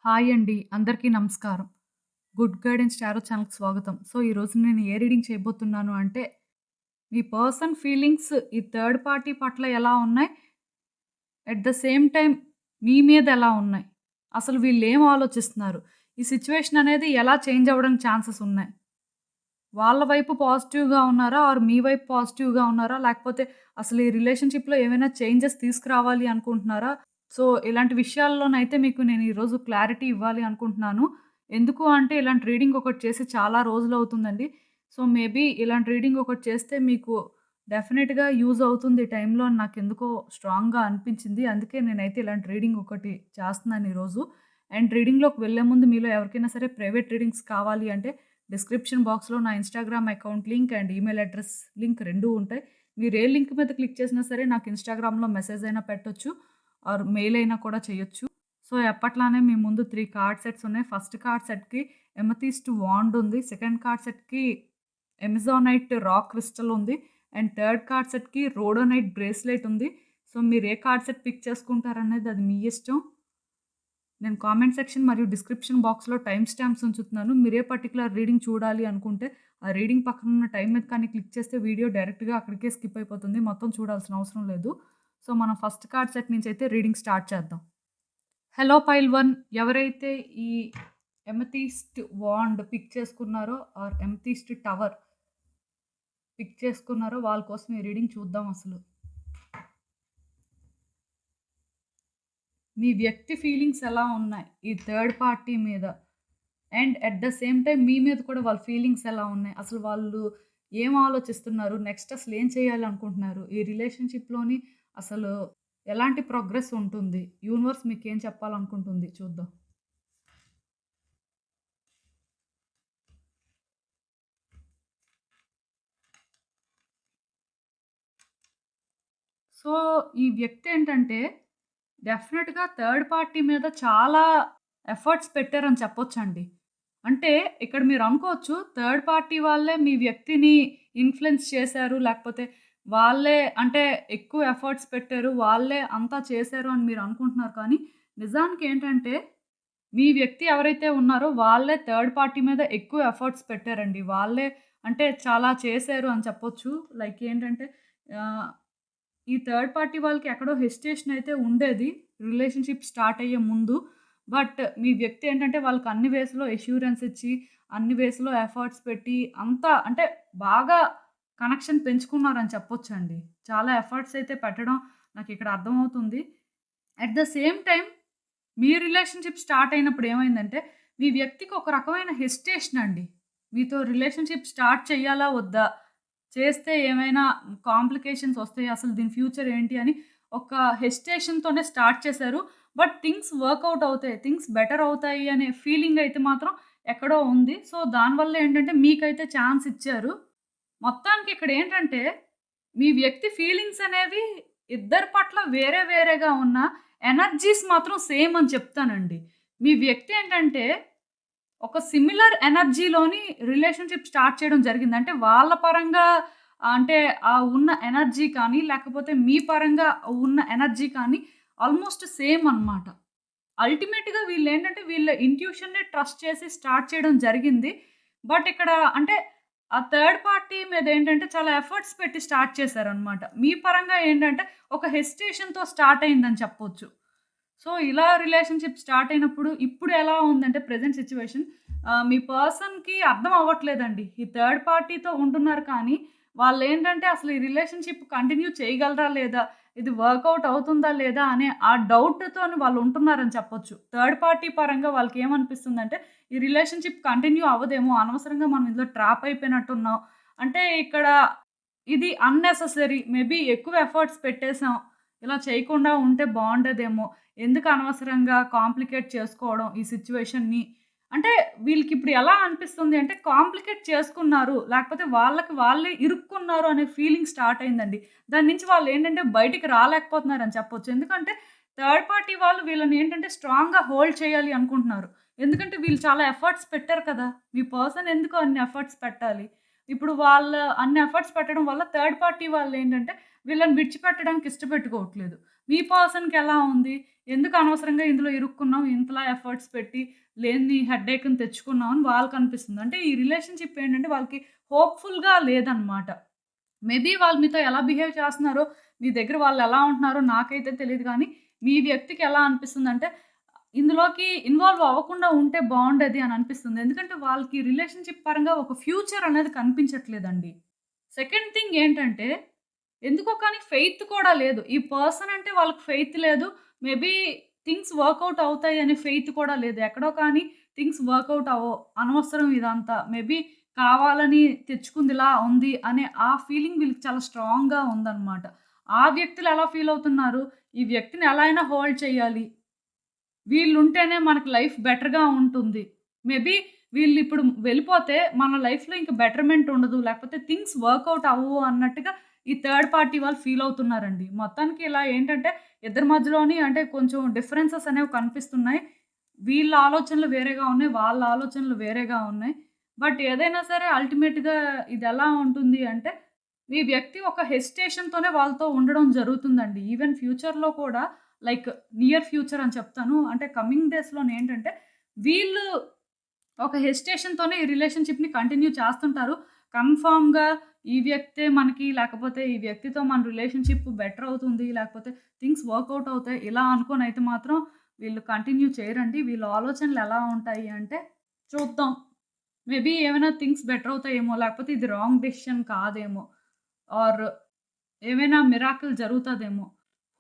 Hi అండి. అందరికీ నమస్కారం. గుడ్ గైడెన్స్ టారో ఛానల్‌కి స్వాగతం. ఈరోజు నేను ఏ రీడింగ్ చేయబోతున్నాను అంటే, మీ పర్సన్ ఫీలింగ్స్ ఈ థర్డ్ పార్టీ పట్ల ఎలా ఉన్నాయి? ఎట్ ద సేమ్ టైమ్ మీ మీద ఎలా ఉన్నాయి? అసలు వీళ్ళేం ఆలోచిస్తున్నారు? ఈ సిట్యుయేషన్ అనేది ఎలా చేంజ్ అవ్వడానికి ఛాన్సెస్ ఉన్నాయి? వాళ్ళ వైపు పాజిటివ్‌గా ఉన్నారా? ఆర్ మీ వైపు పాజిటివ్‌గా ఉన్నారా? లేకపోతే అసలు ఈ రిలేషన్‌షిప్‌లో ఏమైనా చేంజెస్ తీసుకురావాలి అనుకుంటున్నారా? ఇలాంటి విషయాల్లోనైతే మీకు నేను ఈరోజు క్లారిటీ ఇవ్వాలి అనుకుంటున్నాను. ఎందుకు అంటే ఇలాంటి రీడింగ్ ఒకటి చేసి చాలా రోజులవుతుందండి. మేబీ ఇలాంటి రీడింగ్ ఒకటి చేస్తే మీకు డెఫినిట్‌గా యూజ్ అవుతుంది ఈ టైంలో అని నాకెందుకో స్ట్రాంగ్‌గా అనిపించింది. అందుకే నేనైతే ఇలాంటి రీడింగ్ ఒకటి చేస్తున్నాను ఈరోజు. అండ్ రీడింగ్‌లోకి వెళ్ళే ముందు మీలో ఎవరికైనా సరే ప్రైవేట్ రీడింగ్స్ కావాలి అంటే డిస్క్రిప్షన్ బాక్స్‌లో నా Instagram account link and email address link 2 ఉంటాయి. మీరు ఏ లింక్ మీద క్లిక్ చేసినా సరే నాకు ఇన్‌స్టాగ్రామ్‌లో మెసేజ్ అయినా పెట్టొచ్చు. ఆర్ మెయిల్ అయినా కూడా చేయొచ్చు. ఎప్పట్లానే మీ ముందు 3 కార్డ్ సెట్స్ ఉన్నాయి. ఫస్ట్ కార్డ్ సెట్‌కి ఎమథిస్ట్ వాండ్ ఉంది. సెకండ్ కార్డ్ సెట్‌కి ఎమజానైట్ రాక్ క్రిస్టల్ ఉంది. అండ్ థర్డ్ కార్డ్ సెట్‌కి రోడోనైట్ బ్రేస్లెట్ ఉంది. మీరు ఏ కార్డ్ సెట్ పిక్ చేసుకుంటారనేది అది మీ ఇష్టం. నేను కామెంట్ సెక్షన్ మరియు డిస్క్రిప్షన్ బాక్స్‌లో టైమ్ స్టాంప్స్ ఉంచుతున్నాను. మీరు ఏ పర్టిక్యులర్ రీడింగ్ చూడాలి అనుకుంటే, ఆ రీడింగ్ పక్కన ఉన్న టైమ్ మీద కానీ క్లిక్ చేస్తే వీడియో డైరెక్ట్‌గా అక్కడికే స్కిప్ అయిపోతుంది. మొత్తం చూడాల్సిన అవసరం లేదు. మనం ఫస్ట్ కార్డ్ సెట్ నుంచి అయితే రీడింగ్ స్టార్ట్ చేద్దాం. హలో పైల్ 1 ఎవరైతే ఈ ఎమథిస్ట్ వాండ్ పిక్ చేసుకున్నారో ఆర్ ఎమథిస్ట్ టవర్ పిక్ చేసుకున్నారో వాళ్ళ కోసం ఈ రీడింగ్ చూద్దాం అసలు. మీ వ్యక్తి ఫీలింగ్స్ ఎలా ఉన్నాయి ఈ థర్డ్ పార్టీ మీద? And at the same time మీ మీద కూడా వాళ్ళ ఫీలింగ్స్ ఎలా ఉన్నాయి? అసలు వాళ్ళు ఏం ఆలోచిస్తున్నారు? నెక్స్ట్ అసలు ఏం చేయాలనుకుంటున్నారు? ఈ రిలేషన్‌షిప్‌లోని అసలు ఎలాంటి ప్రోగ్రెస్ ఉంటుంది? యూనివర్స్ మీకేం చెప్పాలనుకుంటుంది చూద్దాం. సో, ఈ వ్యక్తి ఏంటంటే డెఫినిట్‌గా థర్డ్ పార్టీ మీద చాలా ఎఫర్ట్స్ పెట్టారని చెప్పొచ్చండి. అంటే ఇక్కడ మీరు అనుకోవచ్చు థర్డ్ పార్టీ వాళ్ళే మీ వ్యక్తిని ఇన్‌ఫ్లూయెన్స్ చేశారు. లేకపోతే వాళ్ళే అంటే ఎక్కువ ఎఫర్ట్స్ పెట్టారు. వాళ్ళే అంతా చేశారు అని మీరు అనుకుంటున్నారు. కానీ నిజానికి ఏంటంటే మీ వ్యక్తి ఎవరైతే ఉన్నారో వాళ్ళే థర్డ్ పార్టీ మీద ఎక్కువ ఎఫర్ట్స్ పెట్టారండి. వాళ్ళే అంటే చాలా చేశారు అని చెప్పొచ్చు. లైక్ ఏంటంటే ఆహ్, ఈ థర్డ్ పార్టీ వాళ్ళకి ఎక్కడో హెసిటేషన్ అయితే ఉండేది. రిలేషన్‌షిప్ స్టార్ట్ అయ్యే ముందు. బట్ మీ వ్యక్తి ఏంటంటే వాళ్ళకి అన్ని వేస్‌లో అష్యూరెన్స్ ఇచ్చి, అన్ని వేస్‌లో ఎఫర్ట్స్ పెట్టి అంతా అంటే బాగా కనెక్షన్ పెంచుకున్నారని చెప్పొచ్చండి. చాలా ఎఫర్ట్స్ అయితే పెట్టడం నాకిక్కడ అర్థమవుతుంది. At the same time me relationship start అయినప్పుడు ఏమైందంటే, మీ వ్యక్తికి ఒక రకమైన హెసిటేషన్ అండి. మీతో రిలేషన్‌షిప్ స్టార్ట్ చేయాలా? వద్దా? చేస్తే ఏమైనా కాంప్లికేషన్స్ వస్తాయా? అసలు దీని ఫ్యూచర్ ఏంటి? అని ఒక హెసిటేషన్‌తోనే స్టార్ట్ చేశారు. బట్ థింగ్స్ వర్కౌట్ అవుతాయి. థింగ్స్ బెటర్ అవుతాయి అనే ఫీలింగ్ అయితే మాత్రం ఎక్కడో ఉంది. దానివల్ల ఏంటంటే మీకైతే ఛాన్స్ ఇచ్చారు. మొత్తానికి ఇక్కడ ఏంటంటే, మీ వ్యక్తి ఫీలింగ్స్ అనేవి ఇద్దరి పట్ల వేరే వేరేగా ఉన్న ఎనర్జీస్ మాత్రం సేమ్ అని చెప్తానండి. మీ వ్యక్తి ఏంటంటే, ఒక సిమిలర్ ఎనర్జీలోని రిలేషన్‌షిప్ స్టార్ట్ చేయడం జరిగింది. అంటే వాళ్ళ పరంగా అంటే ఉన్న ఎనర్జీ కానీ, లేకపోతే మీ పరంగా ఉన్న ఎనర్జీ కానీ ఆల్‌మోస్ట్ సేమ్ అన్నమాట. అల్టిమేట్‌గా వీళ్ళేంటంటే వీళ్ళ ఇంట్యూషన్‌ని ట్రస్ట్ చేసి స్టార్ట్ చేయడం జరిగింది. బట్ ఇక్కడ అంటే ఆ థర్డ్ పార్టీ మీదేంటంటే చాలా ఎఫర్ట్స్ పెట్టి స్టార్ట్ చేశారనమాట. మీ పరంగా ఏంటంటే ఒక హెసిటేషన్‌తో స్టార్ట్ అయిందని చెప్పొచ్చు. ఇలా రిలేషన్‌షిప్ స్టార్ట్ అయినప్పుడు ఇప్పుడు ఎలా ఉందంటే ప్రెజెంట్ సిట్యుయేషన్ మీ పర్సన్‌కి అర్థం అవ్వట్లేదండి. ఈ థర్డ్ పార్టీతో ఉంటున్నారు కానీ వాళ్ళేంటంటే అసలు ఈ రిలేషన్‌షిప్ కంటిన్యూ చేయగలరా లేదా? ఇది వర్కౌట్ అవుతుందా లేదా? అనే ఆ డౌట్‌తోని వాళ్ళు ఉంటున్నారని చెప్పొచ్చు. థర్డ్ పార్టీ పరంగా వాళ్ళకేమనిపిస్తుందంటే ఈ రిలేషన్‌షిప్ కంటిన్యూ అవ్వదేమో! అనవసరంగా మనం ఇందులో ట్రాప్ అయిపోయినట్టున్నాం. అంటే ఇక్కడ ఇది అన్నెసెసరీ మేబీ ఎక్కువ ఎఫర్ట్స్ పెట్టేసాం. ఇలా చేయకుండా ఉంటే బావుండేదేమో! ఎందుకు అనవసరంగా కాంప్లికేట్ చేసుకోవడం ఈ సిట్యుయేషన్‌ని. అంటే వీళ్ళకిప్పుడు ఎలా అనిపిస్తుంది అంటే కాంప్లికేట్ చేసుకున్నారు. లేకపోతే వాళ్ళకి వాళ్ళే ఇరుక్కున్నారు అనే ఫీలింగ్ స్టార్ట్ అయిందండి. దాని నుంచి వాళ్ళేంటంటే బయటికి రాలేకపోతున్నారని చెప్పొచ్చు. ఎందుకంటే థర్డ్ పార్టీ వాళ్ళు వీళ్ళని ఏంటంటే స్ట్రాంగ్‌గా హోల్డ్ చేయాలి అనుకుంటున్నారు. ఎందుకంటే వీళ్ళు చాలా ఎఫర్ట్స్ పెట్టారు కదా! మీ పర్సన్ ఎందుకు అన్ని ఎఫర్ట్స్ పెట్టాలి? ఇప్పుడు అన్ని ఎఫర్ట్స్ పెట్టడం వల్ల థర్డ్ పార్టీ వాళ్ళేంటంటే వీళ్ళని విడిచిపెట్టడానికి ఇష్టపెట్టుకోవట్లేదు. మీ పర్సన్‌కి ఎలా ఉంది? ఎందుకు అనవసరంగా ఇందులో ఇరుక్కున్నాం, ఇంతలా ఎఫర్ట్స్ పెట్టి లేని హెడ్‌ఏక్‌ని తెచ్చుకున్నాం అని వాళ్ళకనిపిస్తుంది. అంటే ఈ రిలేషన్‌షిప్ ఏంటంటే వాళ్ళకి హోప్‌ఫుల్‌గా లేదనమాట. మేబీ వాళ్ళు మీతో ఎలా బిహేవ్ చేస్తున్నారో, మీ దగ్గర వాళ్ళెలా ఉంటున్నారో నాకైతే తెలీదు గానీ, మీ వ్యక్తికి ఎలా అనిపిస్తుందంటే, ఇందులోకి ఇన్వాల్వ్ అవ్వకుండా ఉంటే బావుండేది అని అనిపిస్తుంది. ఎందుకంటే వాళ్ళకి రిలేషన్‌షిప్ పరంగా ఒక ఫ్యూచర్ అనేది కనిపించట్లేదండి. సెకండ్ థింగ్ ఏంటంటే, ఎందుకో కానీ ఫెయిత్ కూడా లేదు. ఈ పర్సన్ అంటే వాళ్ళకి ఫెయిత్ లేదు. మేబీ థింగ్స్ వర్కౌట్ అవుతాయి అనే ఫెయిత్ కూడా లేదు. ఎక్కడో కానీ థింగ్స్ వర్కౌట్ అవ్వవు. అనవసరం ఇదంతా. మేబీ కావాలని తెచ్చుకుందిలా ఉంది అనే ఆ ఫీలింగ్ వీళ్ళకి చాలా స్ట్రాంగ్‌గా ఉందన్నమాట. ఆ వ్యక్తులు ఎలా ఫీల్ అవుతున్నారు? ఈ వ్యక్తిని ఎలా అయినా హోల్డ్ చేయాలి. వీళ్ళుంటేనే మనకి లైఫ్ బెటర్‌గా ఉంటుంది. మేబీ వీళ్ళిప్పుడు వెళ్ళిపోతే మన లైఫ్‌లో ఇంక బెటర్‌మెంట్ ఉండదు. లేకపోతే థింగ్స్ వర్కౌట్ అవ్వవు అన్నట్టుగా ఈ థర్డ్ పార్టీ వాళ్ళు ఫీల్ అవుతున్నారండి. మొత్తానికి ఇలా ఏంటంటే ఇద్దరి మధ్యలోని అంటే కొంచెం డిఫరెన్సెస్ అనేవి కనిపిస్తున్నాయి. వీళ్ళ ఆలోచనలు వేరేగా ఉన్నాయి. వాళ్ళ ఆలోచనలు వేరేగా ఉన్నాయి. బట్ ఏదైనా సరే అల్టిమేట్‌గా ఇదెలా ఉంటుంది అంటే ఈ వ్యక్తి ఒక హెసిటేషన్‌తోనే వాళ్ళతో ఉండడం జరుగుతుందండి. ఈవెన్ ఫ్యూచర్‌లో కూడా లైక్ నియర్ ఫ్యూచర్ అని చెప్తాను. అంటే కమింగ్ డేస్‌లోనేంటంటే వీళ్ళు ఒక హెసిటేషన్‌తోనే ఈ రిలేషన్‌షిప్‌ని కంటిన్యూ చేస్తుంటారు. కన్ఫర్మ్‌గా ఈ వ్యక్తే మనకి లేకపోతే ఈ వ్యక్తితో మన రిలేషన్‌షిప్ బెటర్ అవుతుంది. లేకపోతే థింగ్స్ వర్కౌట్ అవుతాయి. ఇలా అనుకోనైతే మాత్రం వీళ్ళు కంటిన్యూ చేయరండి. వీళ్ళ ఆలోచనలు ఎలా ఉంటాయి అంటే చూద్దాం. మేబీ ఏమైనా థింగ్స్ బెటర్ అవుతాయేమో! లేకపోతే ఇది రాంగ్ డెసిషన్ కాదేమో! ఆర్ ఏమైనా మిరాకిల్ జరుగుతదేమో!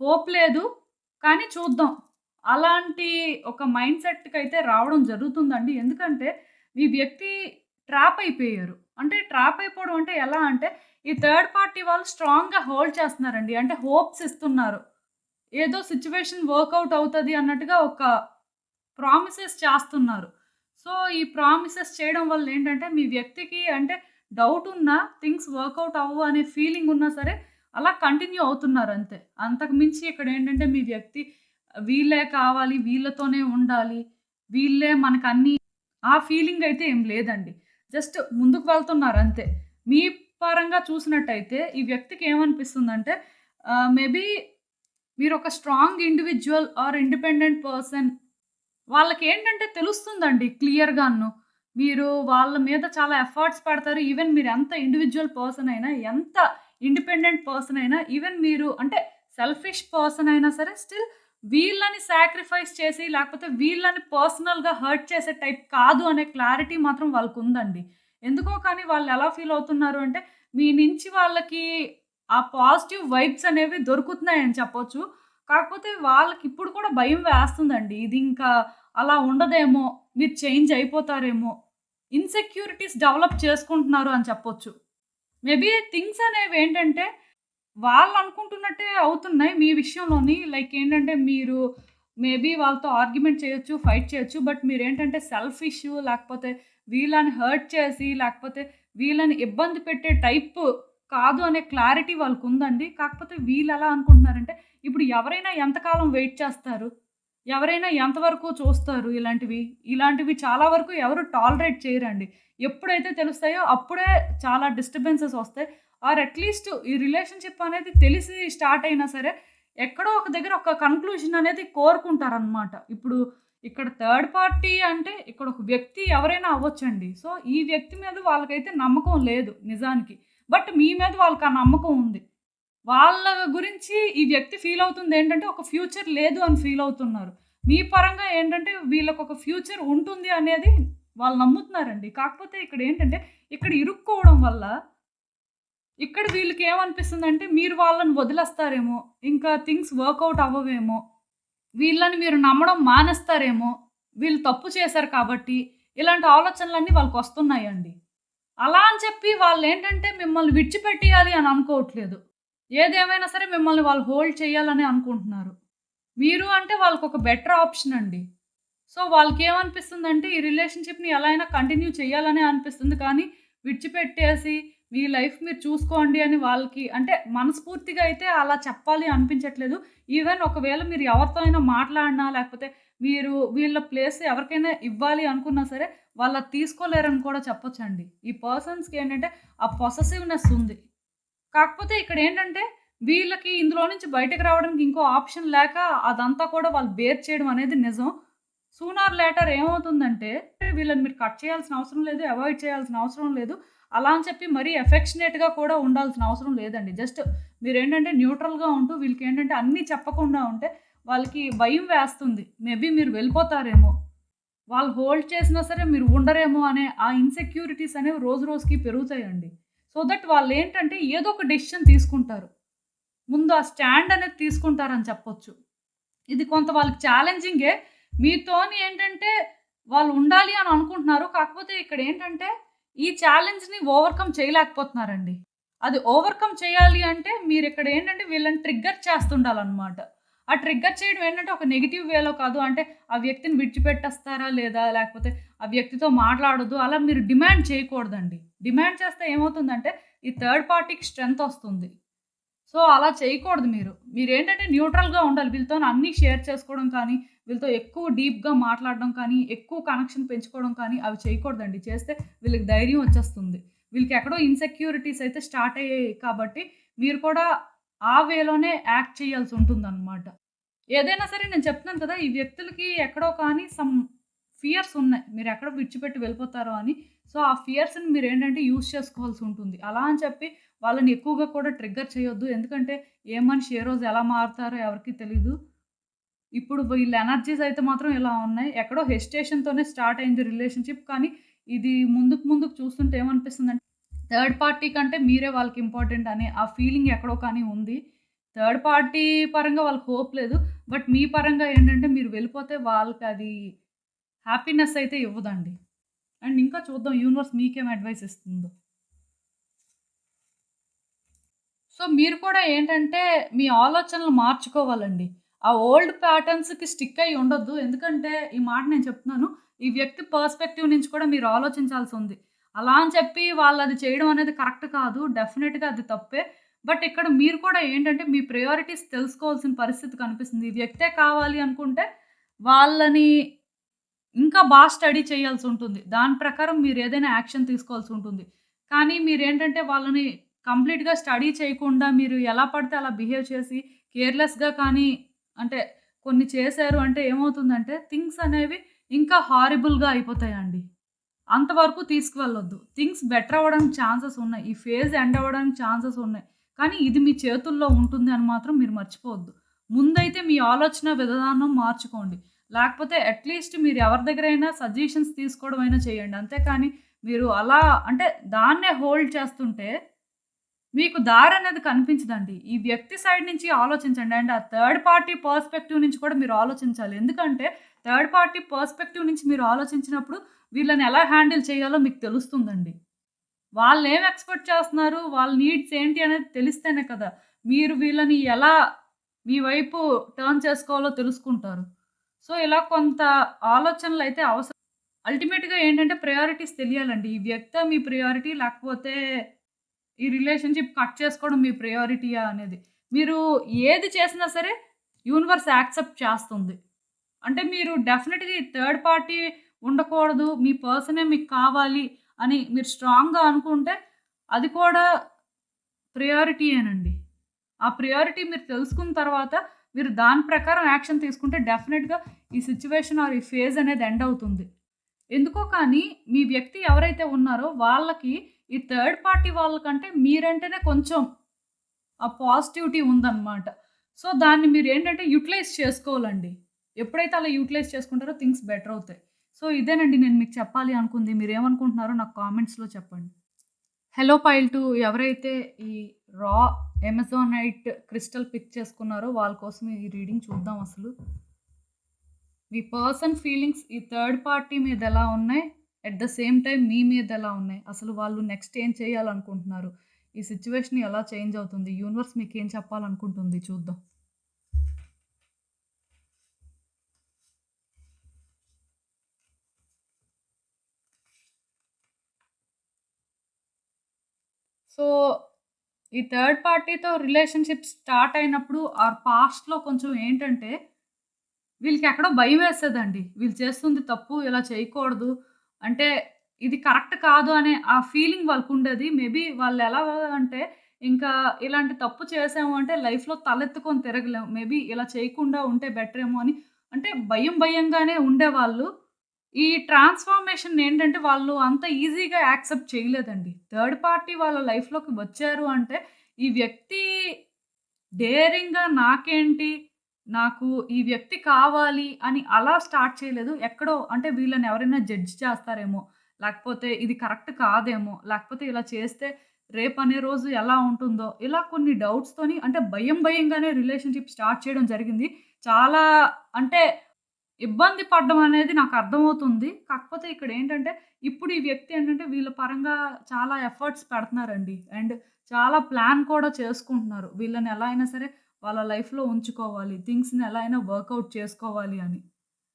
హోప్ లేదు. కానీ చూద్దాం. అలాంటి ఒక మైండ్ సెట్‌కైతే రావడం జరుగుతుందండి. ఎందుకంటే ఈ వ్యక్తి ట్రాప్ అయిపోయారు. అంటే ట్రాప్ అయిపోవడం అంటే ఎలా అంటే ఈ థర్డ్ పార్టీ వాళ్ళు స్ట్రాంగ్‌గా హోల్డ్ చేస్తున్నారండి. అంటే హోప్స్ ఇస్తున్నారు. ఏదో సిట్యుయేషన్ వర్కౌట్ అవుతది అన్నట్టుగా ఒక ప్రామిసెస్ చేస్తున్నారు. సో, ఈ ప్రామిసెస్ చేయడం వల్ల ఏంటంటే, మీ వ్యక్తికి అంటే డౌట్ ఉన్నా, థింగ్స్ వర్కౌట్ అవ్వవు అనే ఫీలింగ్ ఉన్నా సరే, అలా కంటిన్యూ అవుతున్నారంతే. అంతకు మించి ఇక్కడేంటంటే, మీ వ్యక్తి వీళ్ళే కావాలి, వీళ్ళతోనే ఉండాలి, వీళ్ళే మనకన్నీ ఆ ఫీలింగ్ అయితే ఏం లేదండి. జస్ట్ ముందుకు వెళ్తున్నారంతే. మీ పరంగా చూసినట్టయితే, ఈ వ్యక్తికి ఏమనిపిస్తుందంటే, మేబీ మీరొక strong individual or independent person వాళ్ళకేంటంటే తెలుస్తుందండి క్లియర్‌గాను. మీరు వాళ్ళ మీద చాలా ఎఫర్ట్స్ పెడతారు. ఈవెన్ మీరెంత ఇండివిడ్యువల్ పర్సన్ అయినా, ఎంత ఇండిపెండెంట్ పర్సన్ అయినా, ఈవెన్ మీరు అంటే సెల్ఫిష్ పర్సన్ అయినా సరే స్టిల్ వీళ్ళని సాక్రిఫైస్ చేసి, లేకపోతే వీళ్ళని పర్సనల్‌గా హర్ట్ చేసే టైప్ కాదు అనే క్లారిటీ మాత్రం వాళ్ళకుందండి. ఎందుకో కానీ వాళ్ళెలా ఫీల్ అవుతున్నారు అంటే, మీ నుంచి వాళ్ళకి ఆ పాజిటివ్ వైబ్స్ అనేవి దొరుకుతున్నాయని చెప్పొచ్చు. కాకపోతే వాళ్ళకిప్పుడు కూడా భయం వేస్తుందండి. ఇదింకా అలా ఉండదేమో! మీరు చేంజ్ అయిపోతారేమో! ఇన్‌సెక్యూరిటీస్ డెవలప్ చేసుకుంటున్నారు అని చెప్పొచ్చు. మేబీ థింగ్స్ అనేవేంటంటే, వాళ్ళనుకుంటున్నట్టే అవుతున్నాయి మీ విషయంలోని. లైక్ ఏంటంటే, మీరు మేబీ వాళ్ళతో ఆర్గ్యుమెంట్ చేయొచ్చు, ఫైట్ చేయొచ్చు. బట్ మీరేంటంటే సెల్ఫిష్ లేకపోతే వీళ్ళని హర్ట్ చేసి, లేకపోతే వీళ్ళని ఇబ్బంది పెట్టే టైప్ కాదు అనే క్లారిటీ వాళ్ళకుందండి. కాకపోతే వీళ్ళెలా అనుకుంటున్నారంటే, ఇప్పుడు ఎవరైనా ఎంతకాలం వెయిట్ చేస్తారు? ఎవరైనా ఎంతవరకు చూస్తారు ఇలాంటివి? ఇలాంటివి చాలా వరకు ఎవరు టాలరేట్ చేయరండి. ఎప్పుడైతే తెలుస్తాయో అప్పుడే చాలా డిస్టర్బెన్సెస్ ఒస్తాయి. ఆర్ అట్‌లీస్ట్ ఈ రిలేషన్‌షిప్ అనేది తెలిసి స్టార్ట్ అయినా సరే, ఎక్కడో ఒక దగ్గర ఒక కన్క్లూజన్ అనేది కోరుకుంటారనమాట. ఇప్పుడు ఇక్కడ థర్డ్ పార్టీ అంటే ఇక్కడ ఒక వ్యక్తి ఎవరైనా అవ్వొచ్చండి. సో, ఈ వ్యక్తి మీద వాళ్ళకైతే నమ్మకం లేదు నిజానికి. బట్ మీ మీద వాళ్ళకి ఆ నమ్మకం ఉంది. వాళ్ళ గురించి ఈ వ్యక్తి ఫీల్ అవుతుందేంటంటే, ఒక ఫ్యూచర్ లేదు అని ఫీల్ అవుతున్నారు. మీ పరంగా ఏంటంటే, వీళ్ళకొక ఫ్యూచర్ ఉంటుంది అనేది వాళ్ళు నమ్ముతున్నారండి. కాకపోతే ఇక్కడేంటంటే, ఇక్కడ ఇరుక్కోవడం వల్ల, ఇక్కడ వీళ్ళకేమనిపిస్తుందంటే, మీరు వాళ్ళని వదిలేస్తారేమో, ఇంకా థింగ్స్ వర్కౌట్ అవ్వవేమో, వీళ్ళని మీరు నమ్మడం మానేస్తారేమో, వీళ్ళు తప్పు చేశారు కాబట్టి, ఇలాంటి ఆలోచనలన్నీ వాళ్ళకొస్తున్నాయండి. అలా అని చెప్పి వాళ్ళేంటంటే, మిమ్మల్ని విడిచిపెట్టేయాలి అని అనుకోవట్లేదు. ఏదేమైనా సరే మిమ్మల్ని వాళ్ళు హోల్డ్ చేయాలనే అనుకుంటున్నారు. మీరు అంటే వాళ్ళకొక బెటర్ ఆప్షన్ అండి. సో, వాళ్ళకేమనిపిస్తుందంటే ఈ రిలేషన్‌షిప్‌ని ఎలా అయినా కంటిన్యూ చేయాలనే అనిపిస్తుంది. కానీ విడిచిపెట్టేసి మీ లైఫ్ మీరు చూసుకోండి అని వాళ్ళకి అంటే మనస్ఫూర్తిగా అయితే అలా చెప్పాలి అనిపించట్లేదు. ఈవెన్ ఒకవేళ మీరు ఎవరితో అయినా మాట్లాడినా లేకపోతే మీరు వీళ్ళ ప్లేస్ ఎవరికైనా ఇవ్వాలి అనుకున్నా సరే వాళ్ళది తీసుకోలేరని కూడా చెప్పొచ్చండి. ఈ పర్సన్స్‌కి ఏంటంటే ఆ పొసెసివ్‌నెస్ ఉంది. కాకపోతే ఇక్కడేంటంటే, వీళ్ళకి ఇందులో నుంచి బయటకి రావడానికి ఇంకో ఆప్షన్ లేక అదంతా కూడా వాళ్ళు బేర్ చేయడం అనేది నిజం. సూన్ ఆర్ లేటర్ ఏమవుతుందంటే వీళ్ళని మీరు కట్ చేయాల్సిన అవసరం లేదు. అవాయిడ్ చేయాల్సిన అవసరం లేదు. అలా అని చెప్పి మరీ ఎఫెక్షనేట్‌గా కూడా ఉండాల్సిన అవసరం లేదండి. జస్ట్ మీరేంటంటే న్యూట్రల్‌గా ఉంటూ వీళ్ళకేంటంటే అన్నీ చెప్పకుండా ఉంటే వాళ్ళకి భయం వేస్తుంది. మేబీ మీరు వెళ్ళిపోతారేమో! వాళ్ళు హోల్డ్ చేసినా సరే మీరు ఉండరేమో అనే ఆ ఇన్‌సెక్యూరిటీస్ అనేవి రోజు రోజుకి పెరుగుతాయండి. సో దట్ వాళ్ళేంటంటే ఏదో ఒక డెసిషన్ తీసుకుంటారు. ముందు ఆ స్టాండ్ అనేది తీసుకుంటారని చెప్పొచ్చు. ఇది కొంత వాళ్ళకి ఛాలెంజింగే. మీతోని ఏంటంటే వాళ్ళు ఉండాలి అని అనుకుంటున్నారు. కాకపోతే ఇక్కడేంటంటే ఈ ఛాలెంజ్‌ని ఓవర్‌కమ్ చేయలేకపోతున్నారండి. అది ఓవర్‌కమ్ చేయాలి అంటే మీరిక్కడేంటంటే వీళ్ళని ట్రిగ్గర్ చేస్తుండాలనమాట. ఆ ట్రిగ్గర్ చేయడం ఏంటంటే ఒక నెగెటివ్ వేలో కాదు. అంటే ఆ వ్యక్తిని విడిచిపెట్టేస్తారా లేదా? లేకపోతే ఆ వ్యక్తితో మాట్లాడొద్దు అలా మీరు డిమాండ్ చేయకూడదండి. డిమాండ్ చేస్తే ఏమవుతుందంటే ఈ థర్డ్ పార్టీకి స్ట్రెంత్ ఒస్తుంది. సో, అలా చేయకూడదు మీరు. మీరేంటంటే న్యూట్రల్‌గా ఉండాలి. వీళ్ళతోని అన్నీ షేర్ చేసుకోవడం కానీ, వీళ్ళతో ఎక్కువ డీప్‌గా మాట్లాడడం కానీ, ఎక్కువ కనెక్షన్ పెంచుకోవడం కానీ అవి చేయకూడదండి. చేస్తే వీళ్ళకి ధైర్యం వచ్చేస్తుంది. వీళ్ళకెక్కడో ఇన్‌సెక్యూరిటీస్ అయితే స్టార్ట్ అయ్యాయి కాబట్టి, మీరు కూడా ఆ వేలోనే యాక్ట్ చేయాల్సుంటుందనమాట. ఏదైనా సరే నేను చెప్తున్నాను కదా! ఈ వ్యక్తులకి ఎక్కడో కానీ ఫియర్స్ ఉన్నాయి. మీరెక్కడ విడిచిపెట్టి వెళ్ళిపోతారో అని. సో, ఆ ఫియర్స్‌ని మీరేంటంటే యూజ్ చేసుకోవాల్సుంటుంది. అలా అని చెప్పి వాళ్ళని ఎక్కువగా కూడా ట్రిగ్గర్ చేయొద్దు. ఎందుకంటే ఏ మనిషి ఏ రోజు ఎలా మారుతారో ఎవరికీ తెలీదు. ఇప్పుడు వీళ్ళ ఎనర్జీస్ అయితే మాత్రం ఇలా ఉన్నాయి. ఎక్కడో హెసిటేషన్‌తోనే స్టార్ట్ అయింది రిలేషన్‌షిప్. కానీ ఇది ముందుకు ముందుకు చూస్తుంటే ఏమనిపిస్తుందంటే థర్డ్ పార్టీ కంటే మీరే వాళ్ళకి ఇంపార్టెంట్ అనే ఆ ఫీలింగ్ ఎక్కడో కానీ ఉంది. థర్డ్ పార్టీ పరంగా వాళ్ళకి హోప్ లేదు. బట్ మీ పరంగా ఏంటంటే మీరు వెళ్ళిపోతే వాళ్ళకది హ్యాపీనెస్ అయితే ఇవ్వదండి. అండ్ ఇంకా చూద్దాం యూనివర్స్ మీకేం అడ్వైస్ ఇస్తుందో. సో, మీరు కూడా ఏంటంటే మీ ఆలోచనలు మార్చుకోవాలండి. ఆ ఓల్డ్ ప్యాటర్న్స్‌కి స్టిక్ అయ్యి ఉండొద్దు. ఎందుకంటే ఈ మాట నేను చెప్తున్నాను. ఈ వ్యక్తి పర్స్పెక్టివ్ నుంచి కూడా మీరు ఆలోచించాల్సుంది. అలా అని చెప్పి వాళ్ళది చేయడం అనేది కరెక్ట్ కాదు. డెఫినిట్‌గా అది తప్పే. బట్ ఇక్కడ మీరు కూడా ఏంటంటే మీ ప్రయారిటీస్ తెలుసుకోవాల్సిన పరిస్థితి కనిపిస్తుంది. ఈ వ్యక్తే కావాలి అనుకుంటే వాళ్ళని ఇంకా స్టడీ చేయాల్సుంటుంది. దాని ప్రకారం మీరేదైనా యాక్షన్ తీసుకోవాల్సుంటుంది. కానీ మీరేంటంటే వాళ్ళని కంప్లీట్‌గా స్టడీ చేయకుండా మీరు ఎలా పడితే అలా బిహేవ్ చేసి కేర్‌లెస్‌గా కానీ అంటే కొన్ని చేశారు అంటే ఏమవుతుందంటే థింగ్స్ అనేవి ఇంకా హారిబుల్‌గా అయిపోతాయండి. అంతవరకు తీసుకువెళ్ళొద్దు. థింగ్స్ బెటర్ అవ్వడానికి ఛాన్సెస్ ఉన్నాయి. ఈ ఫేజ్ ఎండ్ అవ్వడానికి ఛాన్సెస్ ఉన్నాయి. కానీ ఇది మీ చేతుల్లో ఉంటుంది అని మాత్రం మీరు మర్చిపోవద్దు. ముందైతే మీ ఆలోచన విధానం మార్చుకోండి. లేకపోతే అట్‌లీస్ట్ మీరు ఎవరి దగ్గరైనా సజెషన్స్ తీసుకోవడం అయినా చేయండి. అంతేకాని మీరు అలా అంటే దాన్నే హోల్డ్ చేస్తుంటే మీకు దారనేది కనిపించదండి. ఈ వ్యక్తి సైడ్ నుంచి ఆలోచించండి. అండ్ ఆ థర్డ్ పార్టీ పర్స్పెక్టివ్ నుంచి కూడా మీరు ఆలోచించాలి. ఎందుకంటే థర్డ్ పార్టీ పర్స్పెక్టివ్ నుంచి మీరు ఆలోచించినప్పుడు వీళ్ళని ఎలా హ్యాండిల్ చేయాలో మీకు తెలుస్తుందండి. వాళ్ళేం ఎక్స్‌పెక్ట్ చేస్తున్నారు? వాళ్ళ నీడ్స్ ఏంటి అనేది తెలిస్తేనే కదా! మీరు వీళ్ళని ఎలా మీ వైపు టర్న్ చేసుకోవాలో తెలుసుకుంటారు. సో, ఇలా కొంత ఆలోచనలైతే అవసరం. అల్టిమేట్‌గా ఏంటంటే ప్రయారిటీస్ తెలియాలండి. ఈ వ్యక్తా మీ ప్రయారిటీ లేకపోతే ఈ రిలేషన్‌షిప్ కట్ చేసుకోవడం మీ ప్రయారిటీయా అనేది. మీరు ఏది చేసినా సరే యూనివర్స్ యాక్సెప్ట్ చేస్తుంది. అంటే మీరు డెఫినిట్‌గా ఈ థర్డ్ పార్టీ ఉండకూడదు. మీ పర్సనే మీకు కావాలి అని మీరు స్ట్రాంగ్‌గా అనుకుంటే అది కూడా ప్రయారిటీయేనండి. ఆ ప్రయారిటీ మీరు తెలుసుకున్న తర్వాత మీరు దాని ప్రకారం యాక్షన్ తీసుకుంటే డెఫినిట్‌గా ఈ సిట్యుయేషన్ ఆర్ ఈ ఫేజ్ అనేది ఎండ్ అవుతుంది. ఎందుకో కానీ మీ వ్యక్తి ఎవరైతే ఉన్నారో వాళ్ళకి ఈ థర్డ్ పార్టీ వాళ్ళకంటే మీరంటేనే కొంచెం ఆ పాజిటివిటీ ఉందన్నమాట. సో, దాన్ని మీరేంటంటే యుటిలైజ్ చేసుకోవాలండి. ఎప్పుడైతే అలా యుటిలైజ్ చేసుకుంటారో థింగ్స్ బెటర్ అవుతాయి. సో, ఇదేనండి నేను మీకు చెప్పాలి అనుకుంది. మీరేమనుకుంటున్నారో నాకు కామెంట్స్‌లో చెప్పండి. హలో పైల్ 2 ఎవరైతే ఈ రా అమెజానైట్ క్రిస్టల్ పిక్ చేసుకున్నారో వాళ్ళ కోసం ఈ రీడింగ్ చూద్దాం అసలు. మీ పర్సన్ ఫీలింగ్స్ ఈ థర్డ్ పార్టీ మీద ఎలా ఉన్నాయి? ఎట్ ద సేమ్ టైమ్ మీ మీద ఎలా ఉన్నాయి? అసలు వాళ్ళు నెక్స్ట్ ఏం చేయాలనుకుంటున్నారు? ఈ సిట్యుయేషన్ ఎలా చేంజ్ అవుతుంది? యూనివర్స్ మీకేం చెప్పాలనుకుంటుంది చూద్దాం. సో, ఈ థర్డ్ పార్టీతో రిలేషన్‌షిప్ స్టార్ట్ అయినప్పుడు ఆర్ పాస్ట్‌లో కొంచెం ఏంటంటే వీళ్ళకెక్కడో భయమేసేదండి. వీళ్ళు చేస్తుంది తప్పు, ఇలా చేయకూడదు. అంటే ఇది కరెక్ట్ కాదు అనే ఆ ఫీలింగ్ వాళ్ళకుండేది. మేబీ వాళ్ళెలా అంటే ఇంకా ఇలాంటి తప్పు చేశాము అంటే లైఫ్‌లో తలెత్తుకొని తిరగలేం. మేబీ ఇలా చేయకుండా ఉంటే బెటరేమో అని అంటే భయంగానే ఉండేవాళ్ళు. ఈ ట్రాన్స్‌ఫర్మేషన్‌నేంటంటే వాళ్ళు అంత ఈజీగా యాక్సెప్ట్ చేయలేదండి. థర్డ్ పార్టీ వాళ్ళ లైఫ్‌లోకి వచ్చారు అంటే, ఈ వ్యక్తి డేరింగ్‌గా నాకేంటి, నాకు ఈ వ్యక్తి కావాలి అని అలా స్టార్ట్ చేయలేదు. ఎక్కడో అంటే వీళ్ళని ఎవరైనా జడ్జ్ చేస్తారేమో, లేకపోతే ఇది కరెక్ట్ కాదేమో, లేకపోతే ఇలా చేస్తే రేపనే రోజు ఎలా ఉంటుందో, ఇలా కొన్ని డౌట్స్‌తోని అంటే భయంగానే రిలేషన్‌షిప్ స్టార్ట్ చేయడం జరిగింది. చాలా అంటే ఇబ్బంది పడ్డం అనేది నాకర్థమవుతుంది. కాకపోతే ఇక్కడేంటంటే, ఇప్పుడు ఈ వ్యక్తి ఏంటంటే, వీళ్ళ పరంగా చాలా ఎఫర్ట్స్ పెడుతున్నారండి. అండ్ చాలా ప్లాన్ కూడా చేసుకుంటున్నారు. వీళ్ళని ఎలా అయినా సరే వాళ్ళ లైఫ్‌లో ఉంచుకోవాలి. థింగ్స్‌ని ఎలా అయినా వర్కౌట్ చేసుకోవాలి అని.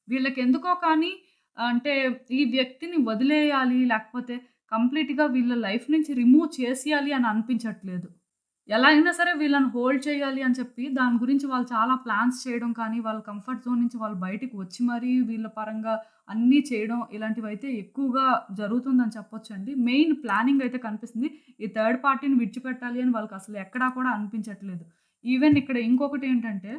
వీళ్ళకెందుకో కానీ అంటే, ఈ వ్యక్తిని వదిలేయాలి, లేకపోతే కంప్లీట్‌గా వీళ్ళ లైఫ్ నుంచి రిమూవ్ చేసేయాలి అని అనిపించట్లేదు. ఎలా అయినా సరే వీళ్ళని హోల్డ్ చేయాలి అని చెప్పి, దాని గురించి వాళ్ళు చాలా ప్లాన్స్ చేయడం కానీ, వాళ్ళ కంఫర్ట్ జోన్ నుంచి వాళ్ళు బయటికి వచ్చి మరీ వీళ్ళ పరంగా అన్నీ చేయడం, ఇలాంటివైతే ఎక్కువగా జరుగుతుందని చెప్పొచ్చండి. మెయిన్ ప్లానింగ్ అయితే కనిపిస్తుంది. ఈ థర్డ్ పార్టీని విడిచిపెట్టాలి అని వాళ్ళకసలు ఎక్కడా కూడా అనిపించట్లేదు. ఈవెన్ ఇక్కడ ఇంకొకటేంటంటే,